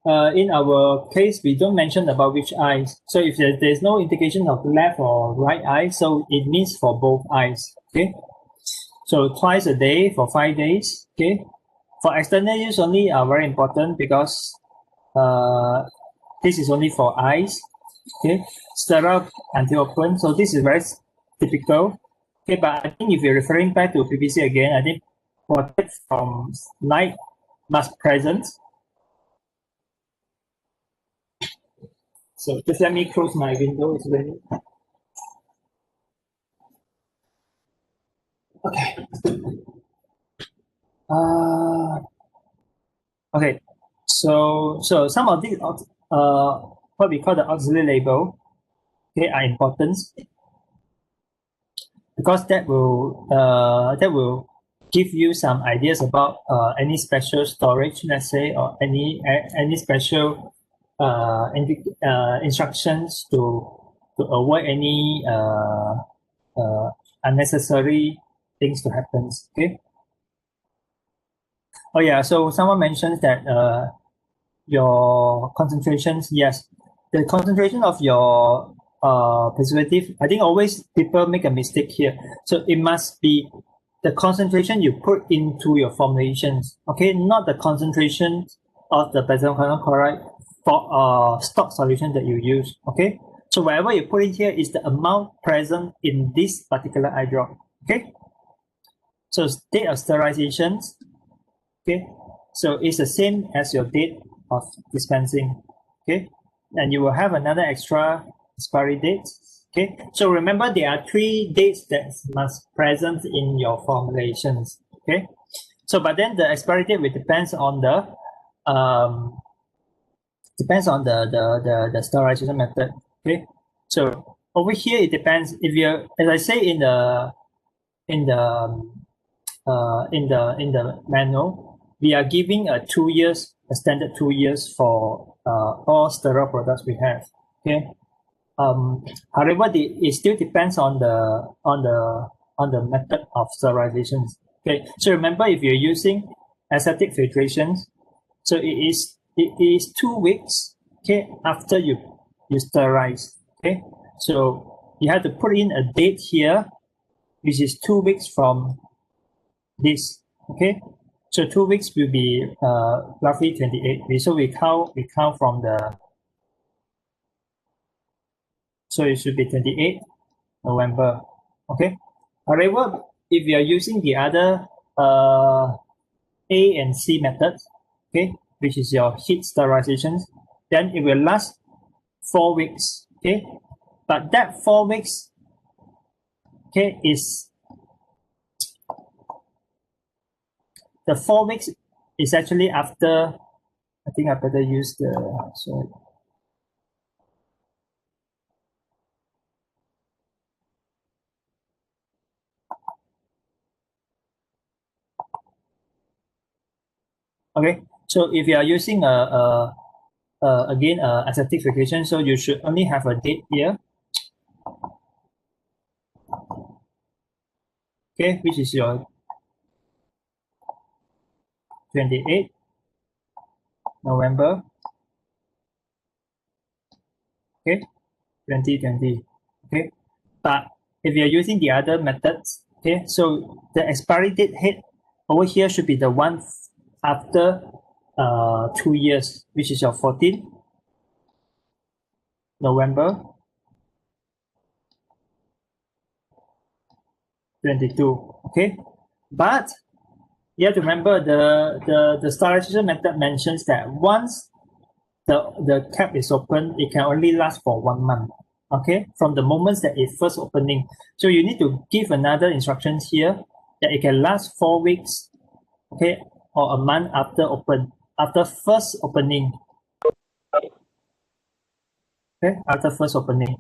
in our case, we don't mention about which eyes. So if there's no indication of left or right eye, so it means for both eyes. Okay, so twice a day for 5 days. Okay, for external use only are very important, because this is only for eyes. Okay, sterile until open. So this is very typical. Okay, but I think if you're referring back to PPC again, I think protect from light must present. So just let me close my window. It's ready. Okay. Okay. So some of these what we call the auxiliary label, okay, are important, because that will give you some ideas about any special storage, let's say, or any special instructions to avoid any unnecessary things to happen. Okay. Oh yeah. So someone mentions that your concentrations. Yes, the concentration of your preservative. I think always people make a mistake here. So it must be the concentration you put into your formulations. Okay, not the concentration of the benzalkonium chloride for stock solution that you use. Okay, so whatever you put in here is the amount present in this particular eye drop. Okay, so date of sterilization. Okay, so it's the same as your date of dispensing. Okay, and you will have another extra expiry date. Okay, so remember there are 3 dates that must present in your formulations. Okay, so but then the expiry date will depends on the Depends on the sterilization method. Okay, so over here it depends. If you're, as I say in the in the in the manual, we are giving a 2 years, a standard 2 years for all sterile products we have. Okay. However, it still depends on the method of sterilization. Okay. So remember, if you're using aseptic filtration, so it is 2 weeks. Okay, after you sterilize. Okay. So you have to put in a date here, which is 2 weeks from this. Okay, so 2 weeks will be roughly 28 weeks. So we count from the, so it should be 28 November. Okay, however, if you are using the other A and C methods, okay, which is your heat sterilization, then it will last 4 weeks. Okay, but that 4 weeks, okay, is the 4 weeks is actually after. I think I better use the, sorry. Okay, so if you are using again aseptic filtration, so you should only have a date here. Okay, which is your 28 November. Okay, 2020. Okay, but if you're using the other methods, okay, so the expiry date hit over here should be the one after 2 years, which is your 14 November 22. Okay, but you have to remember the sterilization method mentions that once the cap is open, it can only last for 1 month. Okay, from the moments that it first opening. So you need to give another instructions here that it can last 4 weeks, okay, or a month after first opening. Okay, after first opening.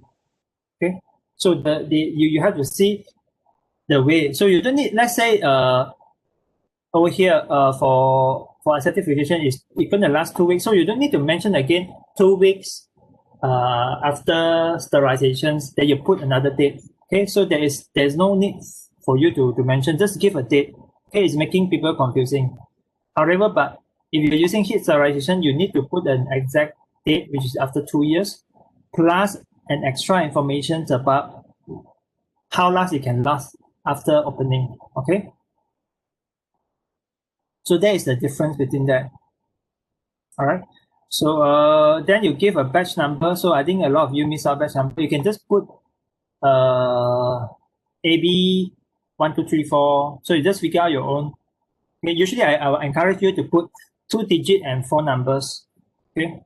Okay, so you have to see the way. So you don't need, let's say over here for aseptic filtration is going to last 2 weeks. So you don't need to mention again 2 weeks after sterilizations, then you put another date. Okay, so there's no need for you to mention, just give a date. Okay, it's making people confusing. However, but if you're using heat sterilization, you need to put an exact date, which is after 2 years, plus an extra information about how long it can last after opening. Okay, so there is the difference between that. All right. So then you give a batch number. So I think a lot of you miss out batch number. You can just put AB 1, 2, 3, 4. So you just figure out your own. Okay, usually I will encourage you to put 2-digit and 4 numbers. Okay.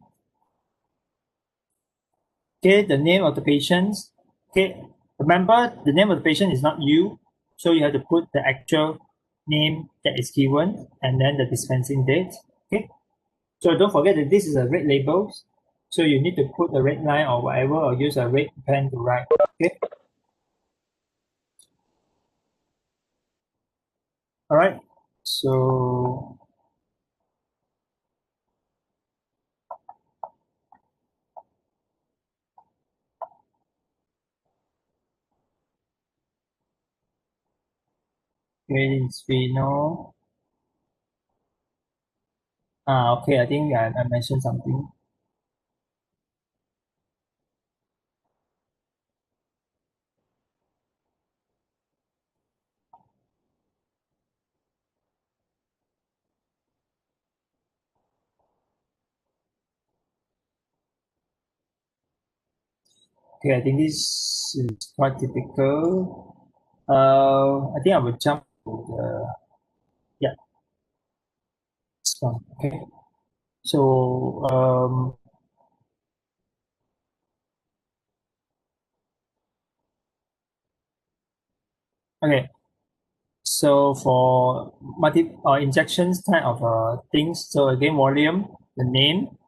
Okay, the name of the patient. Okay, remember the name of the patient is not you, so you have to put the actual name that is given and then the dispensing date. Okay. So don't forget that this is a red label. So you need to put a red line or whatever, or use a red pen to write. Okay. All right. So we know. Okay, I think I mentioned something. Okay, I think this is quite typical. I think I will jump to the, yeah, this one. Okay. So okay. So for injections type of things, so again, volume, the name,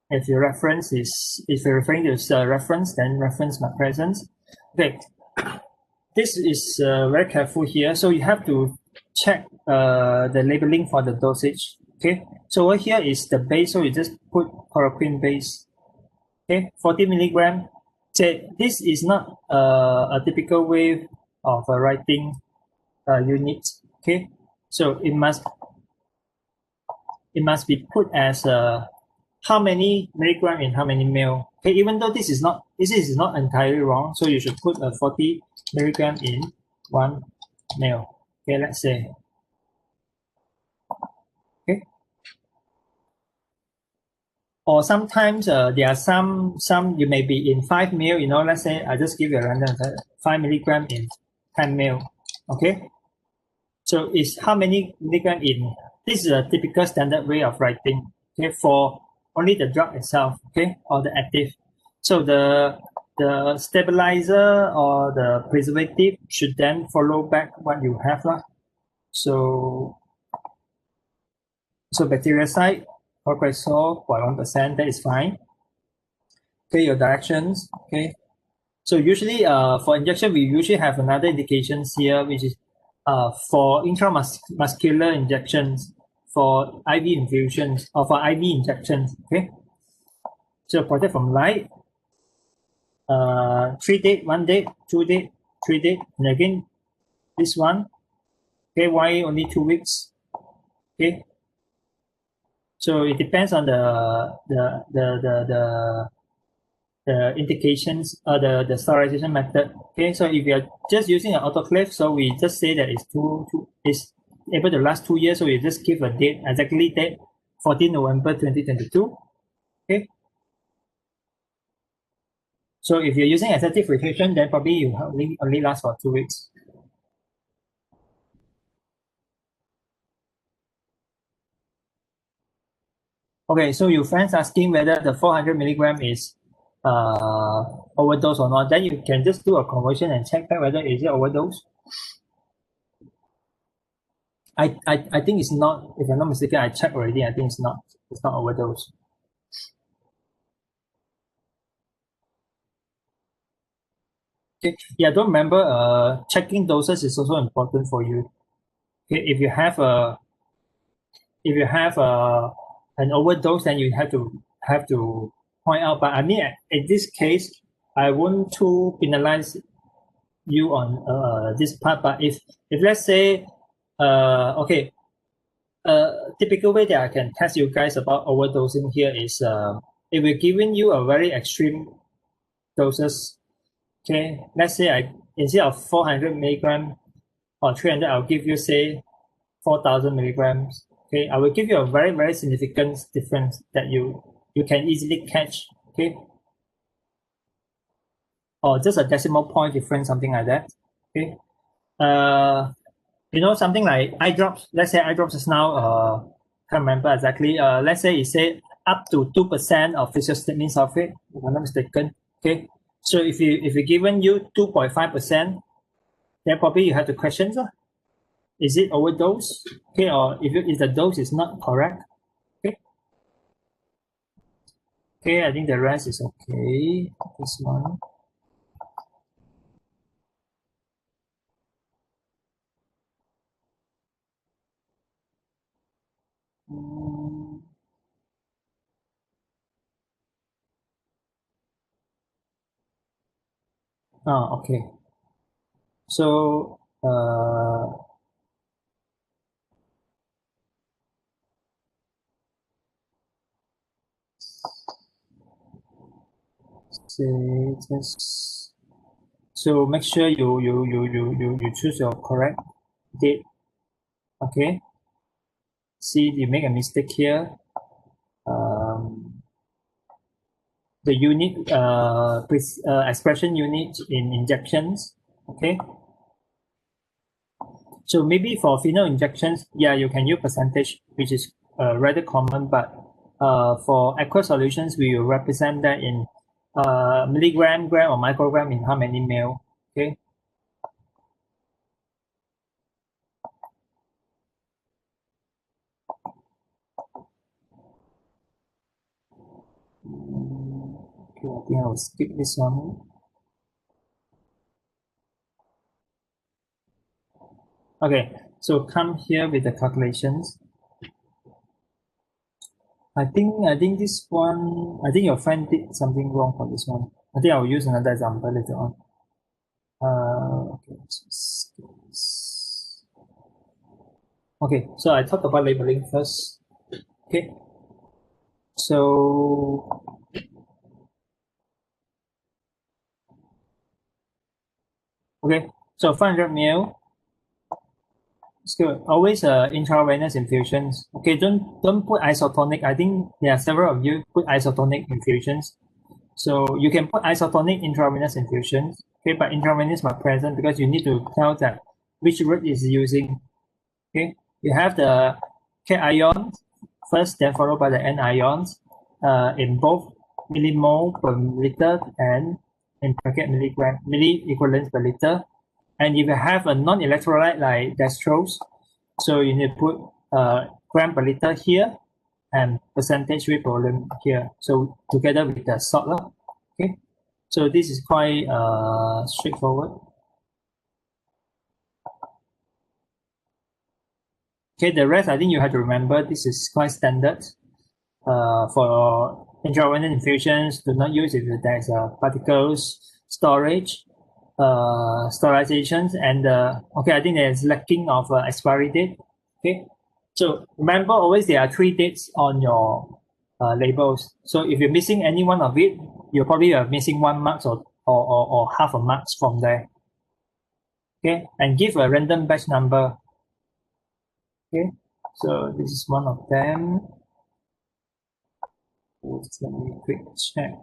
if your reference is, if you're referring to reference, then reference my presence. Okay, this is very careful here. So you have to check the labeling for the dosage. Okay, so over here is the base, so you just put chloroquine base. Okay, 40 milligram. So this is not a typical way of writing units. Okay, so it must be put as how many milligram in how many ml. Okay, even though this is not entirely wrong, so you should put 40 milligram in 1 ml. Okay, let's say. Okay. Or sometimes there are some you may be in 5 ml. You know, let's say I just give you a random 5 milligram in 10 ml. Okay. So it's how many milligram in. This is a typical standard way of writing. Okay, for only the drug itself. Okay, or the active. So the stabilizer or the preservative should then follow back what you have lah. So bactericide, chlorpyrifos, 0.1%, that is fine. Okay, your directions. Okay. So usually for injection, we usually have another indications here, which is for intramuscular injections, for IV infusions, or for IV injections. Okay. So protect from light. 3 date, 1 date, 2 date, 3 date, and again this one. Okay, why only 2 weeks? Okay. So it depends on the indications, the sterilization method. Okay, so if you're just using an autoclave, so we just say that it's it's able to last 2 years, so you just give a date, exactly date, 14 November 2022. Okay. So if you're using aseptic filtration, then probably you only last for 2 weeks. Okay, so your friends asking whether the 400 milligram is overdose or not, then you can just do a conversion and check back whether is it overdose. I think it's not, if I'm not mistaken, I checked already. I think it's not overdose. Okay. Yeah, don't remember checking doses is also important for you. Okay, if you have an overdose, then you have to point out. But I mean, in this case, I won't too penalize you on this part. But if let's say okay, typical way that I can test you guys about overdosing here is if we're giving you a very extreme doses. Okay, let's say I, instead of 400 milligram or 300, I'll give you say 4,000 milligrams. Okay, I will give you a very, very significant difference that you can easily catch. Okay, or just a decimal point difference, something like that. Okay, you know, something like eye drops. Let's say eye drops is now can't remember exactly. Let's say it say up to 2% of physiostigmine sulfate, if I'm not mistaken. Okay, so if you given you 2.5%, then probably you have to question, is it overdose? Okay, or if the dose is not correct. Okay. Okay, I think the rest is okay. This one. Okay. So say this. So make sure you choose your correct date. Okay. See, you make a mistake here. The unit expression unit in injections. Okay. So maybe for final injections, yeah, you can use percentage, which is rather common, but for aqueous solutions, we will represent that in milligram, gram, or microgram in how many ml. Okay. Okay, I think I will skip this one. Okay, so come here with the calculations. I think this one, I think your friend did something wrong for this one. I think I will use another example later on. Okay, okay, so I talk about labeling first. Okay, so okay, so 500 ml. It's good. Always intravenous infusions. Okay, don't put isotonic. I think there are several of you put isotonic infusions. So you can put isotonic intravenous infusions. Okay, but intravenous not present because you need to tell that which route is using. Okay, you have the K ion first, then followed by the N ions in both millimole per liter and in bracket milligram, milli equivalents per liter. And if you have a non-electrolyte like dextrose, so you need to put gram per liter here and percentage weight volume here. So together with the salt. Okay, so this is quite straightforward. Okay, the rest I think you have to remember this is quite standard. For intravenous infusions, do not use if there's particles storage, sterilizations, and okay, I think there's lacking of expiry date. Okay, so remember always there are 3 dates on your labels. So if you're missing any one of it, you probably are missing 1 mark or half a mark from there. Okay, and give a random batch number. Okay, so this is one of them. Just let me quick check.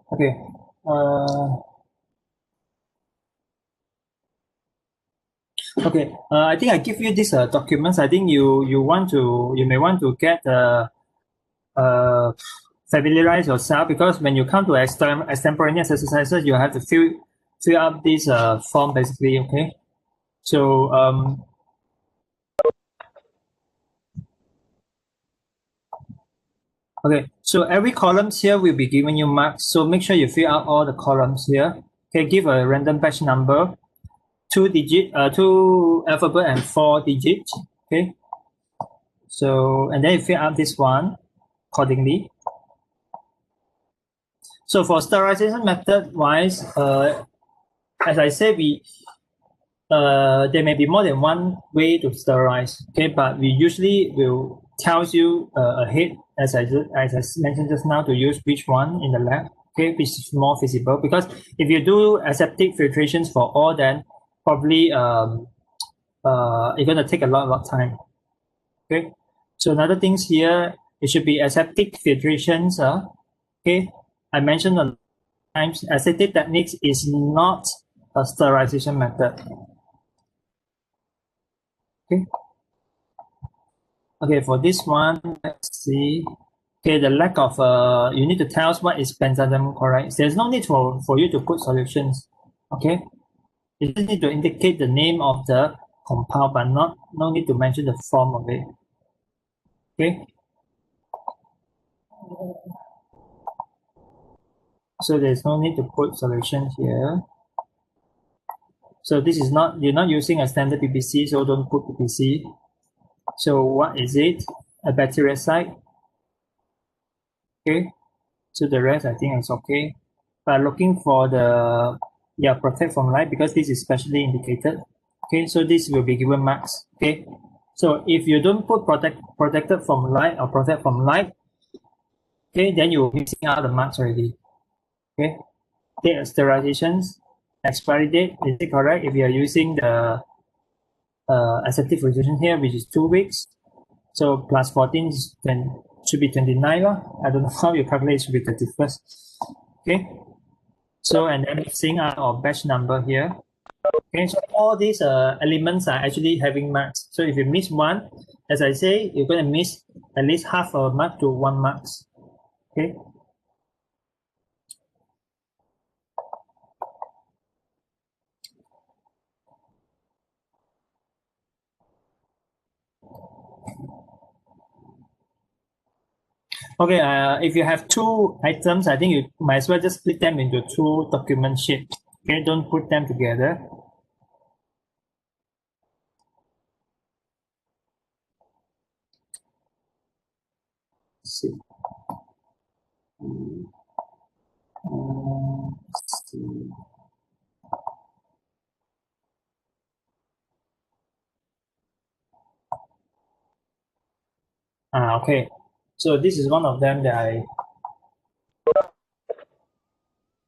Okay. Okay. I think I give you these documents. I think you may want to get familiarize yourself because when you come to extemporaneous exercises, you have to fill up this form basically. Okay. So okay, so every columns here will be giving you marks. So make sure you fill out all the columns here. Okay, give a random batch number, 2 alphabet and 4 digits. Okay. So and then you fill out this one accordingly. So for sterilization method wise, as I said, there may be more than one way to sterilize. Okay, but we usually will tell you ahead, as I mentioned just now, to use which one in the lab. Okay, which is more feasible because if you do aseptic filtrations for all, then probably it's gonna take a lot of time. Okay, so another things here, it should be aseptic filtrations. Okay, I mentioned on times aseptic techniques is not a sterilization method. Okay. Okay, for this one, let's see. Okay, the lack of you need to tell us what is benzaldehyde chloride. There's no need for you to put solutions. Okay, you just need to indicate the name of the compound, but no need to mention the form of it. Okay. So there's no need to put solution here. So this is not, you're not using a standard PPC, so don't put PPC. So what is it? A bactericide. Okay. So the rest I think is okay. But looking for the, yeah, protect from light, because this is specially indicated. Okay, so this will be given marks. Okay. So if you don't put protected from light or protect from light, okay, then you're missing out the marks already. Okay. Date of sterilizations, expiry date, is it correct? If you are using the aseptic refrigeration here, which is 2 weeks, so plus 14 is should be 29. I don't know how you calculate, it should be 31st. Okay. So, and then mixing out our batch number here. Okay, so all these elements are actually having marks. So if you miss one, as I say, you're going to miss at least half a mark to 1 marks. Okay. Okay, if you have 2 items, I think you might as well just split them into 2 document sheets. Okay, don't put them together. Let's see. Let's see. Okay, so this is one of them that I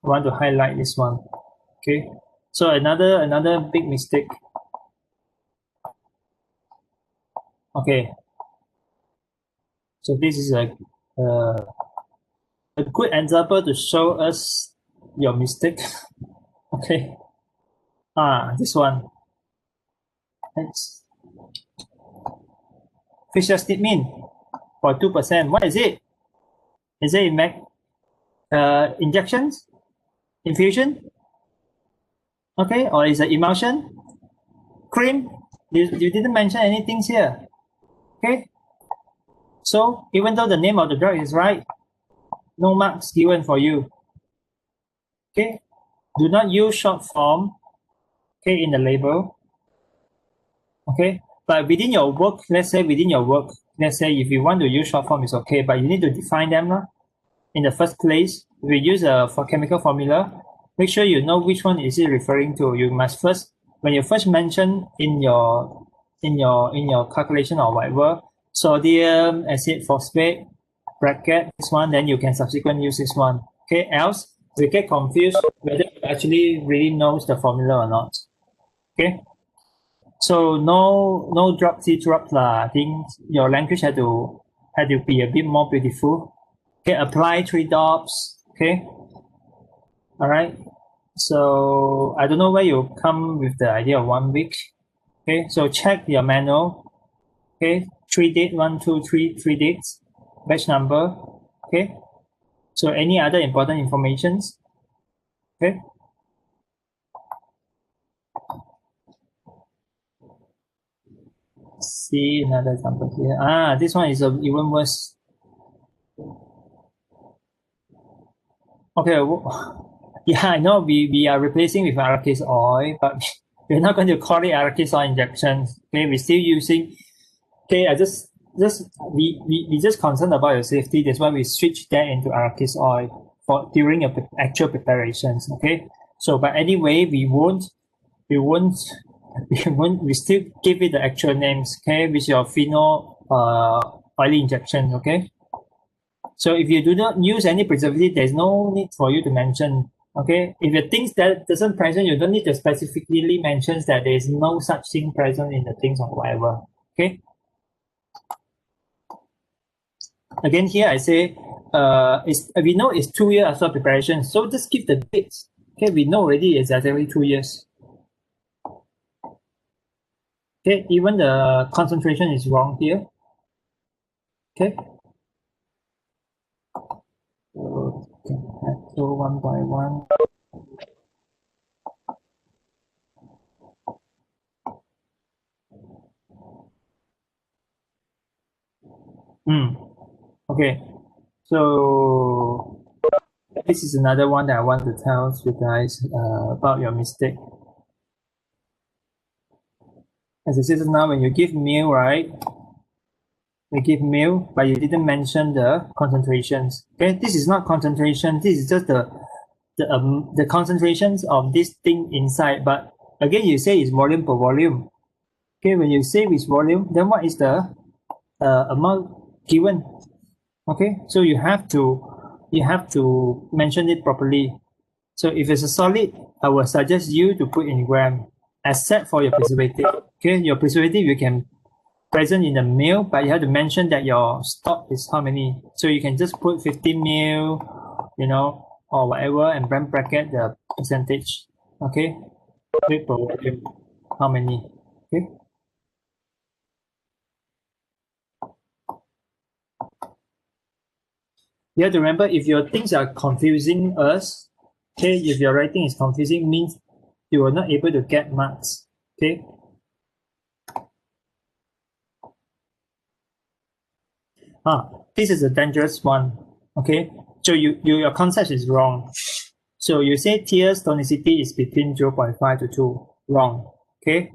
want to highlight, this one. Okay, so another big mistake. Okay, so this is a good example to show us your mistake. Okay, this one. It's Fisher-Stitt mean for 2%. What is it? Is it injections, infusion? Okay, or is it emulsion, cream? You didn't mention anything here. Okay, so even though the name of the drug is right, no marks given for you. Okay, do not use short form, okay, in the label. Okay, but within your work, let's say if you want to use short form, it's okay, but you need to define them in the first place. If you use a chemical formula, make sure you know which one is it referring to. You must first, when you first mention in your calculation or whatever, sodium, acid, phosphate, bracket, this one, then you can subsequently use this one. Okay, else we get confused whether you actually really knows the formula or not. Okay. So no drops lah. I think your language had to be a bit more beautiful. Okay, apply 3 drops. Okay. All right. So I don't know where you come with the idea of 1 week. Okay, so check your manual. Okay, 3 date, 1, 2, 3, 3 dates, batch number. Okay. So any other important informations? Okay. See another example here. This one is even worse. Okay, yeah, I know we are replacing with Arikayce oil, but we're not going to call it Arikayce oil injections. Okay, we're still using. Okay, we just concerned about your safety. That's why we switched that into Arikayce oil for during your actual preparations. Okay, so but anyway, we still give it the actual names. Okay, with your phenol oily injection. Okay. So if you do not use any preservative, there's no need for you to mention. Okay, if you think that doesn't present, you don't need to specifically mention that there is no such thing present in the things or whatever. Okay. Again, here I say, we know it's 2 years after preparation, so just keep the dates. Okay, we know already it's exactly 2 years. Okay, even the concentration is wrong here. Okay. So one by one. Okay. So this is another one that I want to tell you guys about your mistake. As I said just now, when you give meal, right? We give meal, but you didn't mention the concentrations. Okay, this is not concentration. This is just the concentrations of this thing inside. But again, you say it's volume per volume. Okay, when you say it's volume, then what is the amount given? Okay, so you have to mention it properly. So if it's a solid, I will suggest you to put in gram, except for your preservative. Okay, your preservative you can present in the meal, but you have to mention that your stock is how many. So you can just put 15 mil, or whatever, and then bracket the percentage. Okay, weight per volume, how many? Okay. You have to remember, if your things are confusing us, okay, if your writing is confusing, means you are not able to get marks. Okay. This is a dangerous one. Okay, so your concept is wrong. So you say tears tonicity is between 0.5 to 2. Wrong. Okay.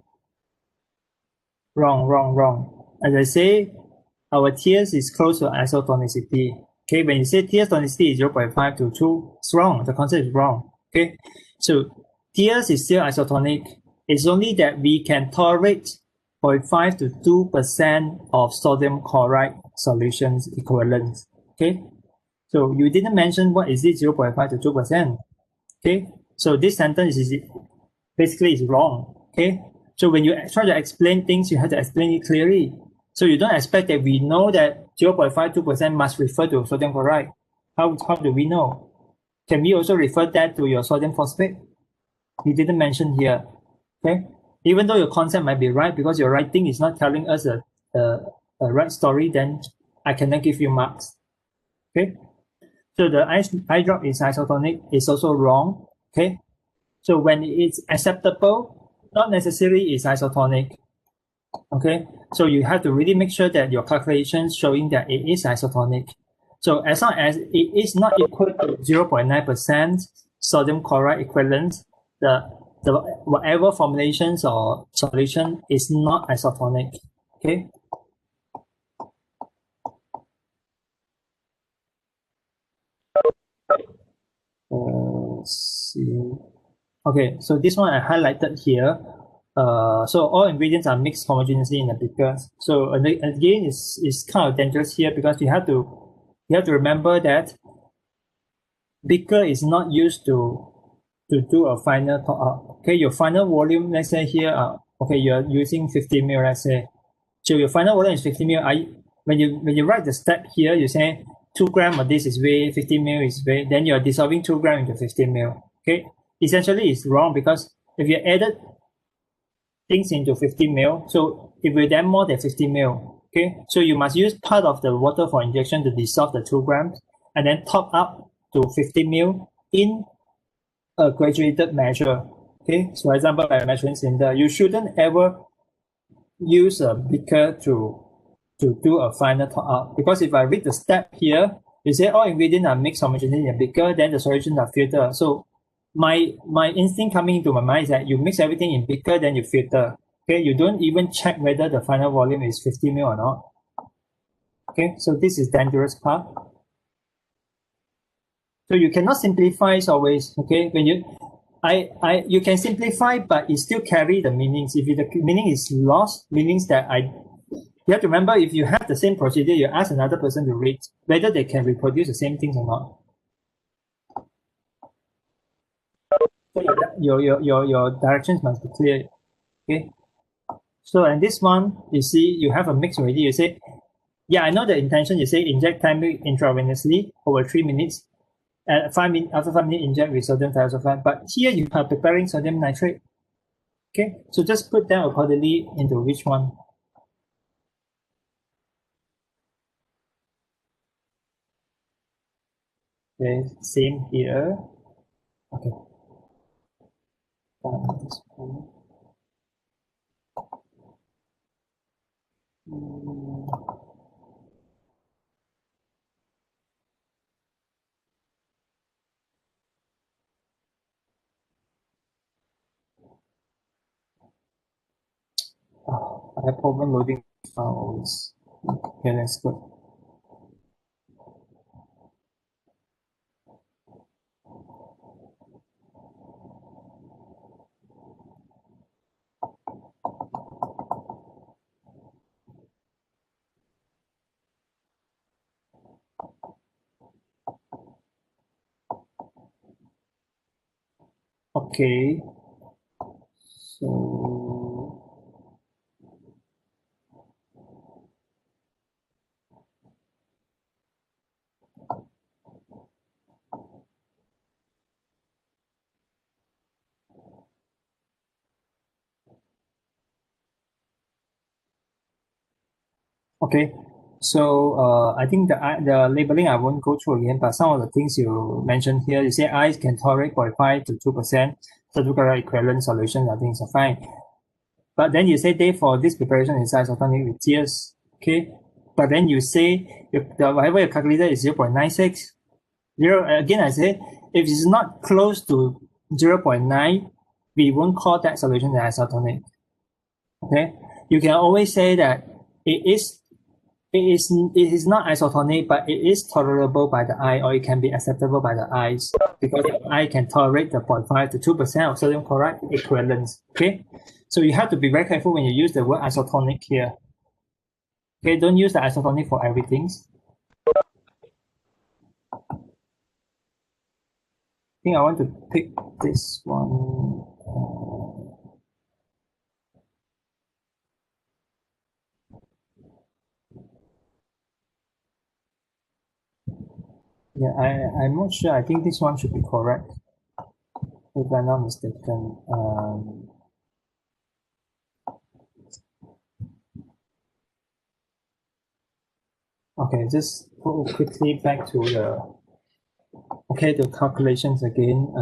Wrong. As I say, our tears is close to isotonicity. Okay, when you say tears tonicity is 0.5 to 2, it's wrong. The concept is wrong. Okay, so tears is still isotonic. It's only that we can tolerate 0.5 to 2% of sodium chloride solutions equivalents. Okay, so you didn't mention what is it 0.5 to 2%. Okay, so this sentence is basically is wrong. Okay, so when you try to explain things, you have to explain it clearly. So you don't expect that we know that 0.52% must refer to sodium chloride. How do we know? Can we also refer that to your sodium phosphate? You didn't mention here. Okay, even though your concept might be right, because your writing is not telling us a right story, then I cannot give you marks. Okay, so the eye drop is isotonic is also wrong. Okay, so when it's acceptable, not necessarily is isotonic. Okay, so you have to really make sure that your calculations showing that it is isotonic. So as long as it is not equal to 0.9% sodium chloride equivalent, the whatever formulations or solution is not isotonic. Okay. See. Okay, so this one I highlighted here. So all ingredients are mixed homogeneously in a beaker. So again, it's kind of dangerous here, because you have to remember that beaker is not used to do a final top up. Okay, your final volume, let's say here, okay, you're using 50 ml, let's say. So your final volume is 50 ml. When you write the step here, you say 2 grams of this is weight, 50 ml is weight, then you're dissolving 2 grams into 50 ml. Okay, essentially it's wrong, because if you added things into 50 ml, so it will then more than 50 ml. Okay, so you must use part of the water for injection to dissolve the 2 grams, and then top up to 50 ml in a graduated measure. Okay, so for example, by measuring cylinder, you shouldn't ever use a beaker to do a final top up, because if I read the step here, you say all ingredients are mixed homogeneously in a beaker, then the solutions are filtered. So my instinct coming into my mind is that you mix everything in beaker, then you filter. Okay, you don't even check whether the final volume is 50 ml or not. Okay, so this is dangerous part. So you cannot simplify always. Okay, when you can simplify, but it still carry the meanings. If the meaning is lost, meanings that you have to remember, if you have the same procedure, you ask another person to read whether they can reproduce the same things or not. So your directions must be clear. Okay. So and this one, you see, you have a mix already. You say, yeah, I know the intention. You say inject timely intravenously over 3 minutes. After 5 minutes, inject with sodium thiosulfate. But here you are preparing sodium nitrate. Okay, so just put them accordingly into which one. Okay, same here. Okay. This one. have problem loading files. Okay, that's good. Okay, so okay, so I think the labeling I won't go through again, but some of the things you mentioned here, you say ice can tolerate 0.5 to 2% certificate equivalent solution. I think it's fine. But then you say Dave, for this preparation is isotonic with tears, okay? But then you say whatever you calculated is 0.96. Again, I say if it's not close to 0.9, we won't call that solution the isotonic. Okay, you can always say that it is not isotonic, but it is tolerable by the eye, or it can be acceptable by the eyes, because the eye can tolerate the 0.5 to 2% of sodium chloride equivalence. Okay, so you have to be very careful when you use the word isotonic here. Okay, don't use the isotonic for everything. I think I want to pick this one. Yeah, I'm not sure. I think this one should be correct, if I'm not mistaken. Okay, just go quickly back to the calculations again.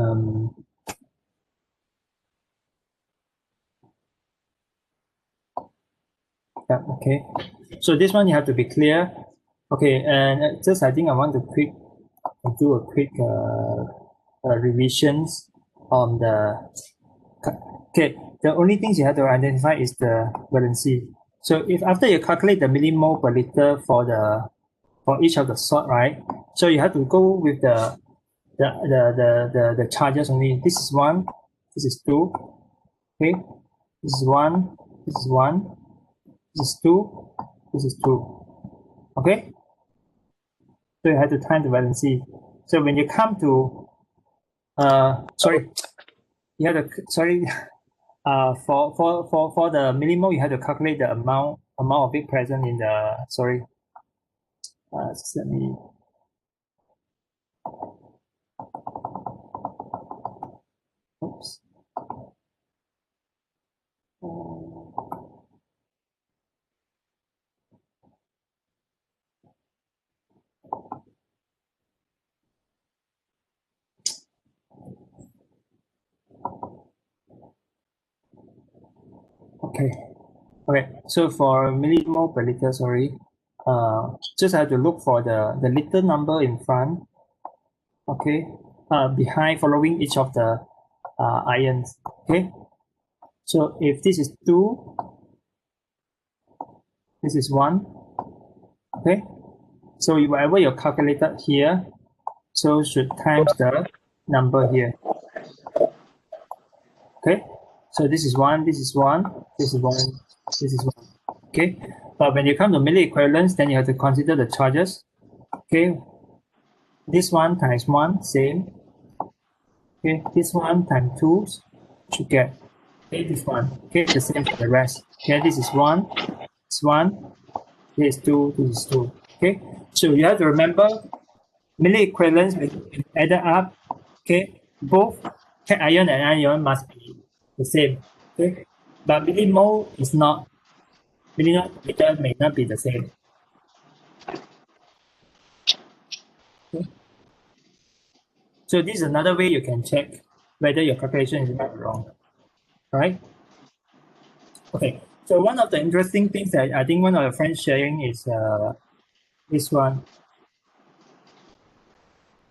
Yeah, okay. So this one you have to be clear. Okay, and just I think I want to do a quick revisions on the. Okay, the only things you have to identify is the valency. So if after you calculate the millimole per liter for each of the salt, right? So you have to go with the charges only. This is 1, this is 2, okay? This is 1, this is 1, this is 2, this is 2, okay? So you have to time the valency. So when you come to, you have to, for the millimole, you have to calculate the amount of it present in the, just let me, oops. Okay, so for millimole per liter, just have to look for the liter number in front, okay, behind, following each of the ions, okay. So if this is 2, this is 1, okay. So whatever you calculated here, so should times the number here, okay. So this is 1, this is 1, this is 1, this is 1, okay. But when you come to milli equivalence, then you have to consider the charges, okay. This one times 1, same, okay. This one times 2 should get, okay, this one, okay, the same for the rest, okay. This is 1, this 1, this is 2, this is 2, okay. So you have to remember milli equivalence when added up, okay, both cation and anion must be the same, okay. But millimole is not, millimole may not be the same. Okay. So this is another way you can check whether your calculation is right or wrong, right? Okay, so one of the interesting things that I think one of your friends sharing is this one.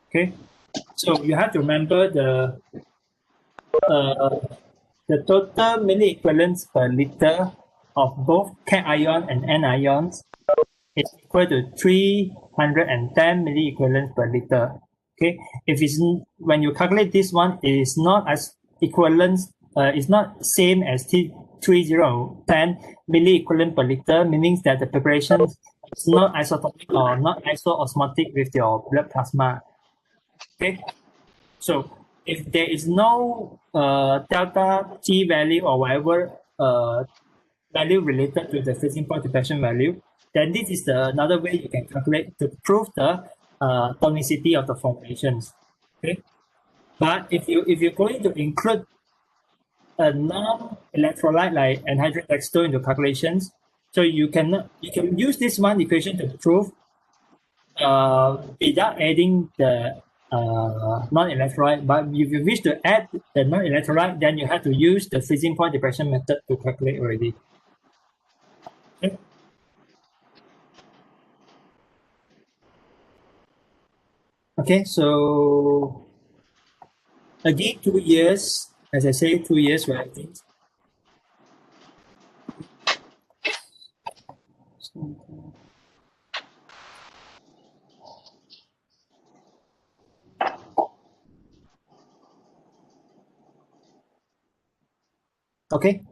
Okay, so you have to remember the total milli equivalence per liter of both cation and anions is equal to 310 milliequivalents per liter. Okay, if it's when you calculate this one, it is not as equivalent. It's not same as 3010 milliequivalent per liter, meaning that the preparation is not isotopic or not isoosmotic with your blood plasma. Okay, so if there is no delta T value or whatever value related to the freezing point depression value, then this is another way you can calculate to prove the tonicity of the formations. Okay, but if you're going to include a non-electrolyte like anhydrous dextrose into calculations, so you can use this one equation to prove without adding the non-electrolyte. But if you wish to add the non-electrolyte, then you have to use the freezing point depression method to calculate already. Okay. Okay, so again, 2 years, as I say, 2 years, right? Okay,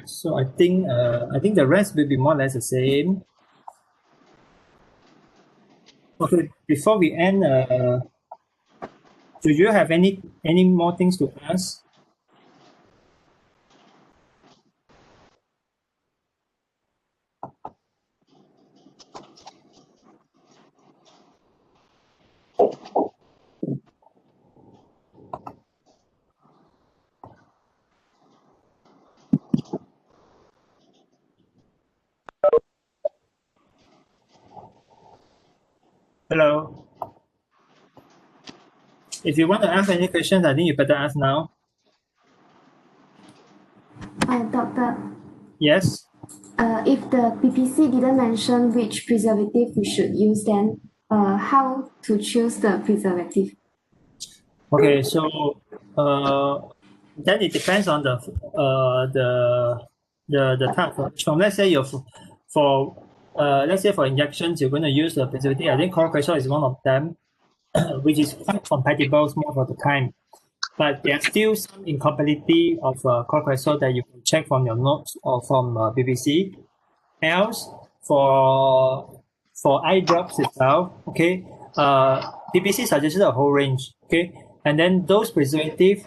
so I think the rest will be more or less the same. Okay, before we end, do you have any more things to ask? Hello. If you want to ask any questions, I think you better ask now. Doctor. Yes. If the PPC didn't mention which preservative we should use, then how to choose the preservative? Okay, so then it depends on the type of. So let's say let's say for injections you're going to use the preservative. I think chlorocresol is one of them, which is quite compatible most of the time. But there's still some incompatibility of chlorocresol that you can check from your notes or from BBC. Else, for eye drops itself, okay, BBC suggested a whole range, okay, and then those preservative,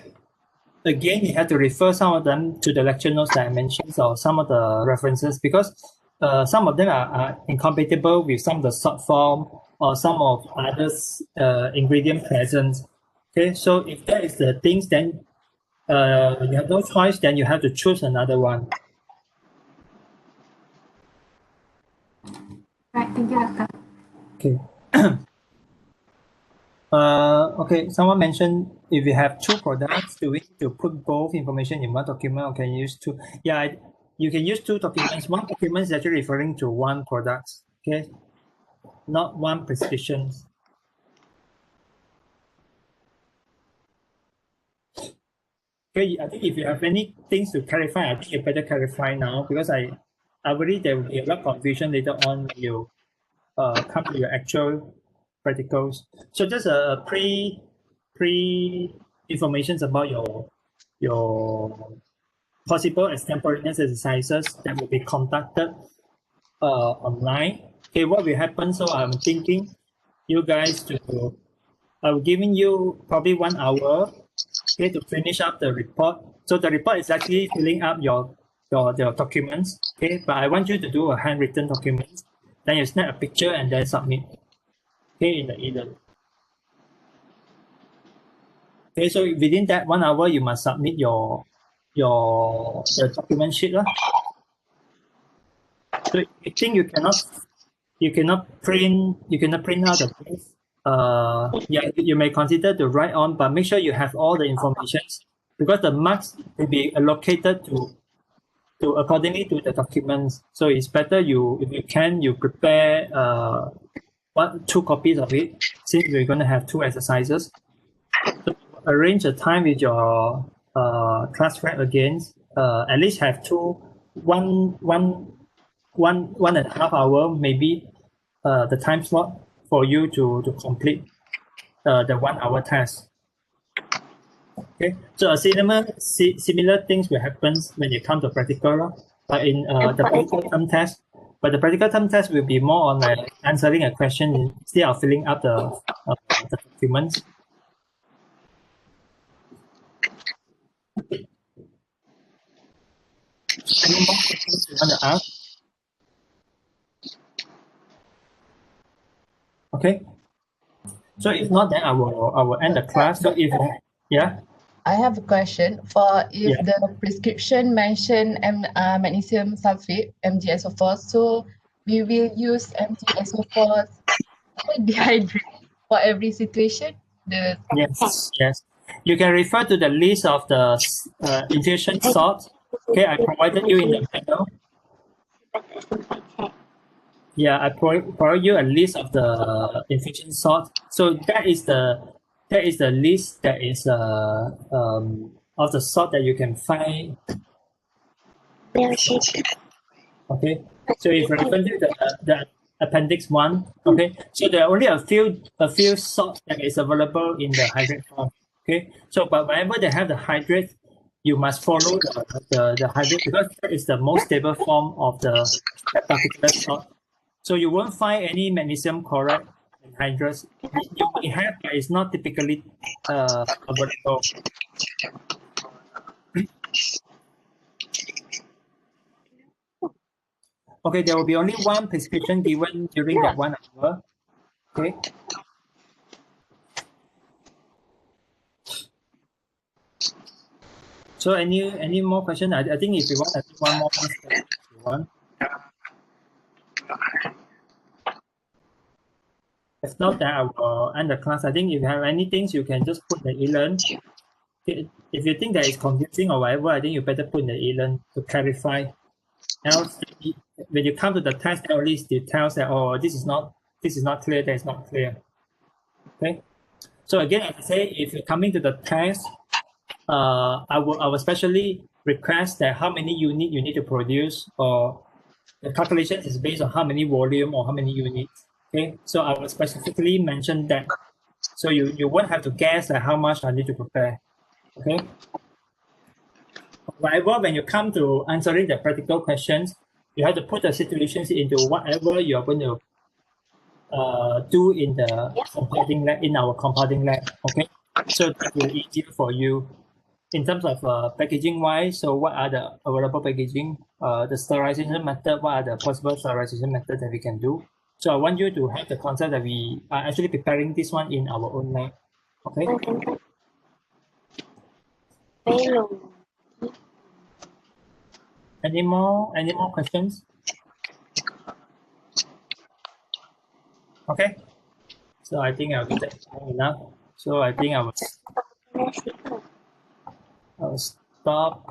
again, you have to refer some of them to the lecture notes that I mentioned or some of the references, because some of them are incompatible with some of the salt form or some of others ingredient present. Okay, so if that is the things, then you have no choice, then you have to choose another one. Right, thank you, Doctor. Okay. Okay, someone mentioned if you have two products, do we need to put both information in one document or can you use two? Yeah, you can use two documents. One document is actually referring to one product, okay? Not one prescription. Okay, I think if you have any things to clarify, I think you better clarify now, because I worry there will be a lot of confusion later on when you come to your actual practicals. So just a pre information about your possible extemporaneous exercises that will be conducted online. Okay, what will happen? So I'm thinking you guys I'm giving you probably 1 hour, okay, to finish up the report. So the report is actually filling up your documents, okay, but I want you to do a handwritten document. Then you snap a picture and then submit, okay, in the e-learning. Okay, so within that 1 hour, you must submit the document sheet. So I think you cannot print out the place. Yeah, you may consider to write on, but make sure you have all the information, because the marks will be allocated to accordingly to the documents. So it's better if you can, you prepare 2 copies of it, since we're going to have 2 exercises. So arrange a time with your class rep again. At least have 2 1.5 hour, maybe the time slot for you to complete the 1 hour test. Okay, so a similar things will happen when you come to practical, in the practical term test. But the practical term test will be more on like answering a question instead of filling up the documents. Any more questions you want to ask? Okay. So if not, then I will end the class. So if yeah. I have a question. For if the prescription mention magnesium sulfate, MgSO4, so we will use MgSO4 dehydrate for every situation. Yes. You can refer to the list of the infusion salts. Okay, I provided you in the panel. Yeah, I provide you a list of the infusion salt. So that is the list that is of the salt that you can find. Okay, so if you refer to the appendix 1, okay, so there are only a few salt that is available in the hydrate form. Okay, so but whenever they have the hydrate, you must follow the hydrate because that is the most stable form of that particular salt. So you won't find any magnesium chloride anhydrous. You may have, but it's not typically available. Okay, there will be only one prescription given during that 1 hour. Okay. So any more question? I think if you want, I think one more question if you want. If not, then I will end the class. I think if you have any things, you can just put the e-learn. If you think that it's confusing or whatever, I think you better put in the e-learn to clarify. Else, when you come to the test, at least it tells that, oh, this is not clear, that is not clear. Okay. So again, as I say, if you're coming to the test, I will especially request that how many units you need to produce, or the calculation is based on how many volume or how many units. Okay, so I will specifically mention that, so you won't have to guess how much I need to prepare. Okay. However, when you come to answering the practical questions, you have to put the situations into whatever you're going to do in the compounding lab, in our compounding lab. Okay, so that will be easier for you. In terms of packaging wise, so what are the available packaging, the sterilization method, what are the possible sterilization methods that we can do? So I want you to have the concept that we are actually preparing this one in our own lab. Okay. Any more questions? Okay. So I think I'll be that long enough. So I think I will stop